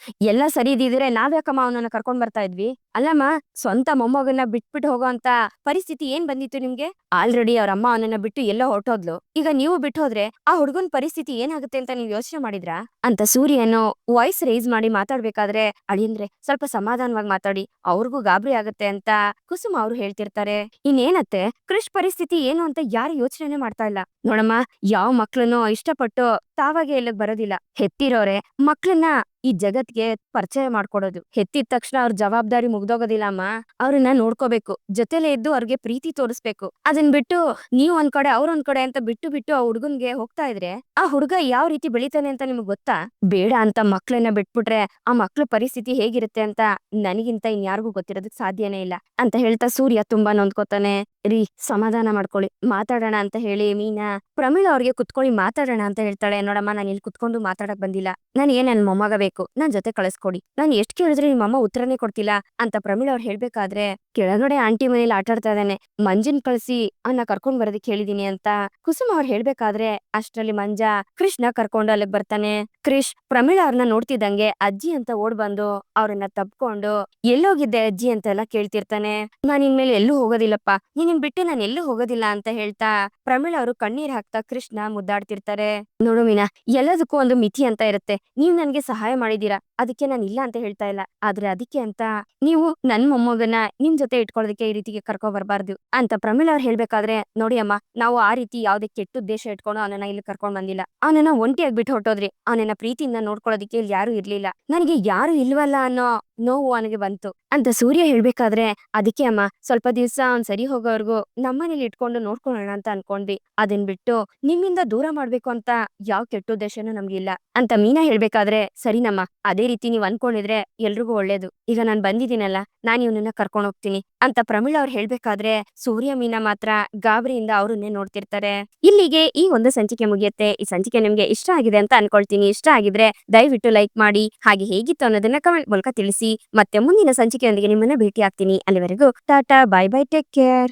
ಎಲ್ಲ ಸರಿ ಇದ್ದಿದ್ರೆ ನಾವ್ಯಾಕಮ್ಮ ಅವನನ್ನ ಕರ್ಕೊಂಡ್ ಬರ್ತಾ ಇದ್ವಿ, ಅಲ್ಲಮ್ಮ ಸ್ವಂತ ಮೊಮ್ಮಗನ್ನ ಬಿಟ್ಬಿಟ್ಟು ಹೋಗೋ ಅಂತ ಪರಿಸ್ಥಿತಿ ಏನ್ ಬಂದಿತ್ತು ನಿಮ್ಗೆ, ಆಲ್ರೆಡಿ ಅವ್ರ ಅಮ್ಮ ಅವನನ್ನ ಬಿಟ್ಟು ಎಲ್ಲೋ ಹೊರಟೋದ್ಲು, ಈಗ ನೀವು ಬಿಟ್ಟು ಹೋದ್ರೆ ಆ ಹುಡುಗನ್ ಪರಿಸ್ಥಿತಿ ಏನಾಗುತ್ತೆ ಅಂತ ನೀವ್ ಯೋಚನೆ ಮಾಡಿದ್ರಾ ಅಂತ ಸೂರ್ಯನು ವಾಯ್ಸ್ ರೈಸ್ ಮಾಡಿ ಮಾತಾಡ್ಬೇಕಾದ್ರೆ, ಅಳಿಯಂದ್ರೆ ಸ್ವಲ್ಪ ಸಮಾಧಾನವಾಗಿ ಮಾತಾಡಿ, ಅವ್ರಿಗೂ ಗಾಬರಿ ಆಗತ್ತೆ ಅಂತ ಕುಸುಮ ಅವ್ರು ಹೇಳ್ತಿರ್ತಾರೆ. ಇನ್ನೇನತ್ತೆ, ಕ್ರಿಶ್ ಪರಿಸ್ಥಿತಿ ಏನು ಅಂತ ಯಾರು ಯೋಚನೆ ಮಾಡ್ತಾ ಇಲ್ಲ, ನೋಡಮ್ಮ ಯಾವ ಮಕ್ಳನ್ನು ಇಷ್ಟಪಟ್ಟು ತಾವಾಗೆ ಇಲ್ಲಿಗ್ ಬರೋದಿಲ್ಲ, ಹೆತ್ತಿರೋರೆ ಮಕ್ಳನ್ನ ಈ ಜಗತ್ಗೆ ಪರಿಚಯ ಮಾಡ್ಕೊಡೋದು, ಹೆತ್ತಿದ ತಕ್ಷಣ ಅವ್ರ ಜವಾಬ್ದಾರಿ ಮುಗ್ದೋಗೋದಿಲ್ಲ ಅಮ್ಮ, ಅವ್ರನ್ನ ನೋಡ್ಕೋಬೇಕು, ಜೊತೆಲೆ ಇದ್ದು ಅವ್ರಿಗೆ ಪ್ರೀತಿ ತೋರಿಸ್ಬೇಕು, ಅದನ್ ಬಿಟ್ಟು ನೀವ್ ಒಂದ್ ಕಡೆ ಅವ್ರ ಒಂದ್ ಕಡೆ ಅಂತ ಬಿಟ್ಟು ಆ ಹುಡ್ಗನ್ಗೆ ಹೋಗ್ತಾ ಇದ್ರೆ ಆ ಹುಡ್ಗ ಯಾವ ರೀತಿ ಬೆಳಿತಾನೆ ಅಂತ ನಿಮ್ಗ್ ಗೊತ್ತಾ, ಬೇಡ ಅಂತ ಮಕ್ಳನ್ನ ಬಿಟ್ಬಿಟ್ರೆ ಆ ಮಕ್ಳ ಪರಿಸ್ಥಿತಿ ಹೇಗಿರುತ್ತೆ ಅಂತ ನನಗಿಂತ ಇನ್ಯಾರಿಗೂ ಗೊತ್ತಿರೋದಕ್ ಸಾಧ್ಯನೇ ಇಲ್ಲ ಅಂತ ಹೇಳ್ತಾ ಸೂರ್ಯ ತುಂಬಾ ನೊಂದ್ಕೋತಾನೆ. ರೀ ಸಮಾಧಾನ ಮಾಡ್ಕೊಳ್ಳಿ, ಮಾತಾಡೋಣ ಅಂತ ಹೇಳಿ ಮೀನಾ ಪ್ರಮೀಳ್ ಅವ್ರಿಗೆ ಕುತ್ಕೊಳ್ಳಿ ಮಾತಾಡೋಣ ಅಂತ ಹೇಳ್ತಾಳೆ. ನೋಡಮ್ಮ ನಾನು ಇಲ್ಲಿ ಕುತ್ಕೊಂಡು ಮಾತಾಡಕ್ ಬಂದಿಲ್ಲ, ನನ್ಗೆ ನನ್ ಮೊಮ್ಮಗ ಬೇಕು, ನನ್ ಜೊತೆ ಕಳಿಸ್ಕೊಡಿ, ನಾನು ಎಷ್ಟ್ ಕೇಳಿದ್ರೆ ನಿಮ್ಮ ಅಮ್ಮ ಉತ್ತರನೇ ಕೊಡ್ತಿಲ್ಲ ಅಂತ ಪ್ರಮೀಳ್ ಅವ್ರು ಹೇಳ್ಬೇಕಾದ್ರೆ, ಕೆಳಗಡೆ ಆಂಟಿ ಮನೇಲಿ ಆಟಾಡ್ತಾ ಇದ್ದಾನೆ, ಮಂಜನ್ ಕಳ್ಸಿ ಅವನ್ನ ಕರ್ಕೊಂಡ್ ಬರೋದಕ್ಕೆ ಹೇಳಿದೀನಿ ಅಂತ ಕುಸುಮ ಅವ್ರು ಹೇಳ್ಬೇಕಾದ್ರೆ, ಅಷ್ಟ್ರಲ್ಲಿ ಮಂಜ ಕೃಷ್ಣ ಕರ್ಕೊಂಡು ಅಲ್ಲಿಗ್ ಬರ್ತಾನೆ. ಕ್ರಿಶ್ ಪ್ರಮೀಳ್ ಅವ್ರನ್ನ ನೋಡ್ತಿದ್ದಂಗೆ ಅಜ್ಜಿ ಅಂತ ಓಡ್ ಬಂದು ಅವ್ರನ್ನ ತಬ್ಕೊಂಡು, ಎಲ್ಲೋಗಿದ್ದೆ ಅಜ್ಜಿ ಅಂತೆಲ್ಲ ಕೇಳ್ತಿರ್ತಾನೆ. ನಾನ್ ಇನ್ಮೇಲೆ ಎಲ್ಲೂ ಹೋಗೋದಿಲ್ಲಪ್ಪ, ನೀನ್ ಬಿಟ್ಟು ನಾನು ಎಲ್ಲೂ ಹೋಗೋದಿಲ್ಲ ಅಂತ ಹೇಳ್ತಾ ಪ್ರಮೀಳ್ ಅವರು ಕಣ್ಣೀರ್ ಹಾಕ್ತಾ ಕೃಷ್ಣ ಮುದ್ದಾಡ್ತಿರ್ತಾರೆ. ನೋಡು ಮೀನಾ, ಎಲ್ಲದಕ್ಕೂ ಒಂದು ಮಿತಿ ಅಂತ ಇರುತ್ತೆ, ನೀವ್ ನನ್ಗೆ ಸಹಾಯ ಮಾಡಿದೀರಾ, ಅದಕ್ಕೆ ನಾನು ಇಲ್ಲ ಅಂತ ಹೇಳ್ತಾ ಇಲ್ಲ, ಆದ್ರೆ ಅದಕ್ಕೆ ಅಂತ ನೀವು ನನ್ ಮೊಮ್ಮಗನ ನಿಮ್ ಜೊತೆ ಇಟ್ಕೊಳ್ಳೋದಕ್ಕೆ ಈ ರೀತಿಗೆ ಕರ್ಕೊ ಬರ್ಬಾರ್ದು ಅಂತ ಪ್ರಮೀಳ್ ಅವ್ರು ಹೇಳ್ಬೇಕಾದ್ರೆ, ನೋಡಿ ಅಮ್ಮ ನಾವು ಆ ರೀತಿ ಯಾವ್ದೇ ಕೆಟ್ಟ ಉದ್ದೇಶ ಇಟ್ಕೊಂಡು ಅವನನ್ನ ಇಲ್ಲಿ ಕರ್ಕೊಂಡ್ ಬಂದಿಲ್ಲ, ಅವನನ್ನ ಒಂಟಿಯಾಗಿ ಬಿಟ್ಟು ಹೊಟ್ಟೋದ್ರಿ, ಅವನನ್ನ ಪ್ರೀತಿಯಿಂದ ನೋಡ್ಕೊಳ್ಳೋದಕ್ಕೆ ಇಲ್ಲಿ ಯಾರು ಇರ್ಲಿಲ್ಲ, ನನಗೆ ಯಾರು ಇಲ್ವಲ್ಲ ಅನ್ನೋ ನೋವು ಅವನಿಗೆ ಬಂತು ಅಂತ ಸೂರ್ಯ ಹೇಳ್ಬೇಕಾದ್ರೆ, ಅದಕ್ಕೆ ಅಮ್ಮ ಸ್ವಲ್ಪ ದಿವ್ಸ ಅವ್ನ್ ಸರಿ ಹೋಗೋವರ್ಗು ನಮ್ಮನೇಲಿ ಇಟ್ಕೊಂಡು ನೋಡ್ಕೊಳ್ಳೋಣ ಅಂತ ಅನ್ಕೊಂಡ್ವಿ, ಅದನ್ ಬಿಟ್ಟು ನಿಮ್ಮಿಂದ ದೂರ ಮಾಡ್ಬೇಕು ಅಂತ ಯಾವ ಕೆಟ್ಟ ಉದ್ದೇಶನೂ ನಮ್ಗಿಲ್ಲ ಅಂತ ಮೀನಾ ಹೇಳ್ಬೇಕಾದ್ರೆ, ಸರಿನಮ್ಮ ಅದೇ ರೀತಿ ನೀವ್ ಅನ್ಕೊಂಡಿದ್ರೆ ಎಲ್ರಿಗೂ ಒಳ್ಳೇದು, ಈಗ ನಾನ್ ಬಂದಿದ್ದೀನಲ್ಲ, ನಾನ್ ಇವ್ನನ್ನ ಕರ್ಕೊಂಡ್ ಹೋಗ್ತೀನಿ ಅಂತ ಪ್ರಮೀಳ್ ಅವ್ರು ಹೇಳ್ಬೇಕಾದ್ರೆ, ಸೂರ್ಯ ಮೀನಾ ಮಾತ್ರ ಗಾಬರಿಯಿಂದ ಅವ್ರನ್ನೇ ನೋಡ್ತಿರ್ತಾರೆ. ಇಲ್ಲಿಗೆ ಈ ಒಂದು ಸಂಚಿಕೆ ಮುಗಿಯುತ್ತೆ. ಈ ಸಂಚಿಕೆ ನಿಮ್ಗೆ ಇಷ್ಟ ಆಗಿದೆ ಅಂತ ಅನ್ಕೊಳ್ತೀನಿ. ಇಷ್ಟ ಆಗಿದ್ರೆ ದಯವಿಟ್ಟು ಲೈಕ್ ಮಾಡಿ, ಹಾಗೆ ಹೇಗಿತ್ತು ಅನ್ನೋದನ್ನ ಕಮೆಂಟ್ ಮೂಲಕ ತಿಳಿಸಿ. ಮತ್ತೆ ಮುಂದಿನ ಸಂಚಿಕೆಯೊಂದಿಗೆ ನಿಮ್ಮನ್ನ ಭೇಟಿ ಆಗ್ತೀನಿ. ಅಲ್ಲಿವರೆಗೂ Tata, bye bye, take care.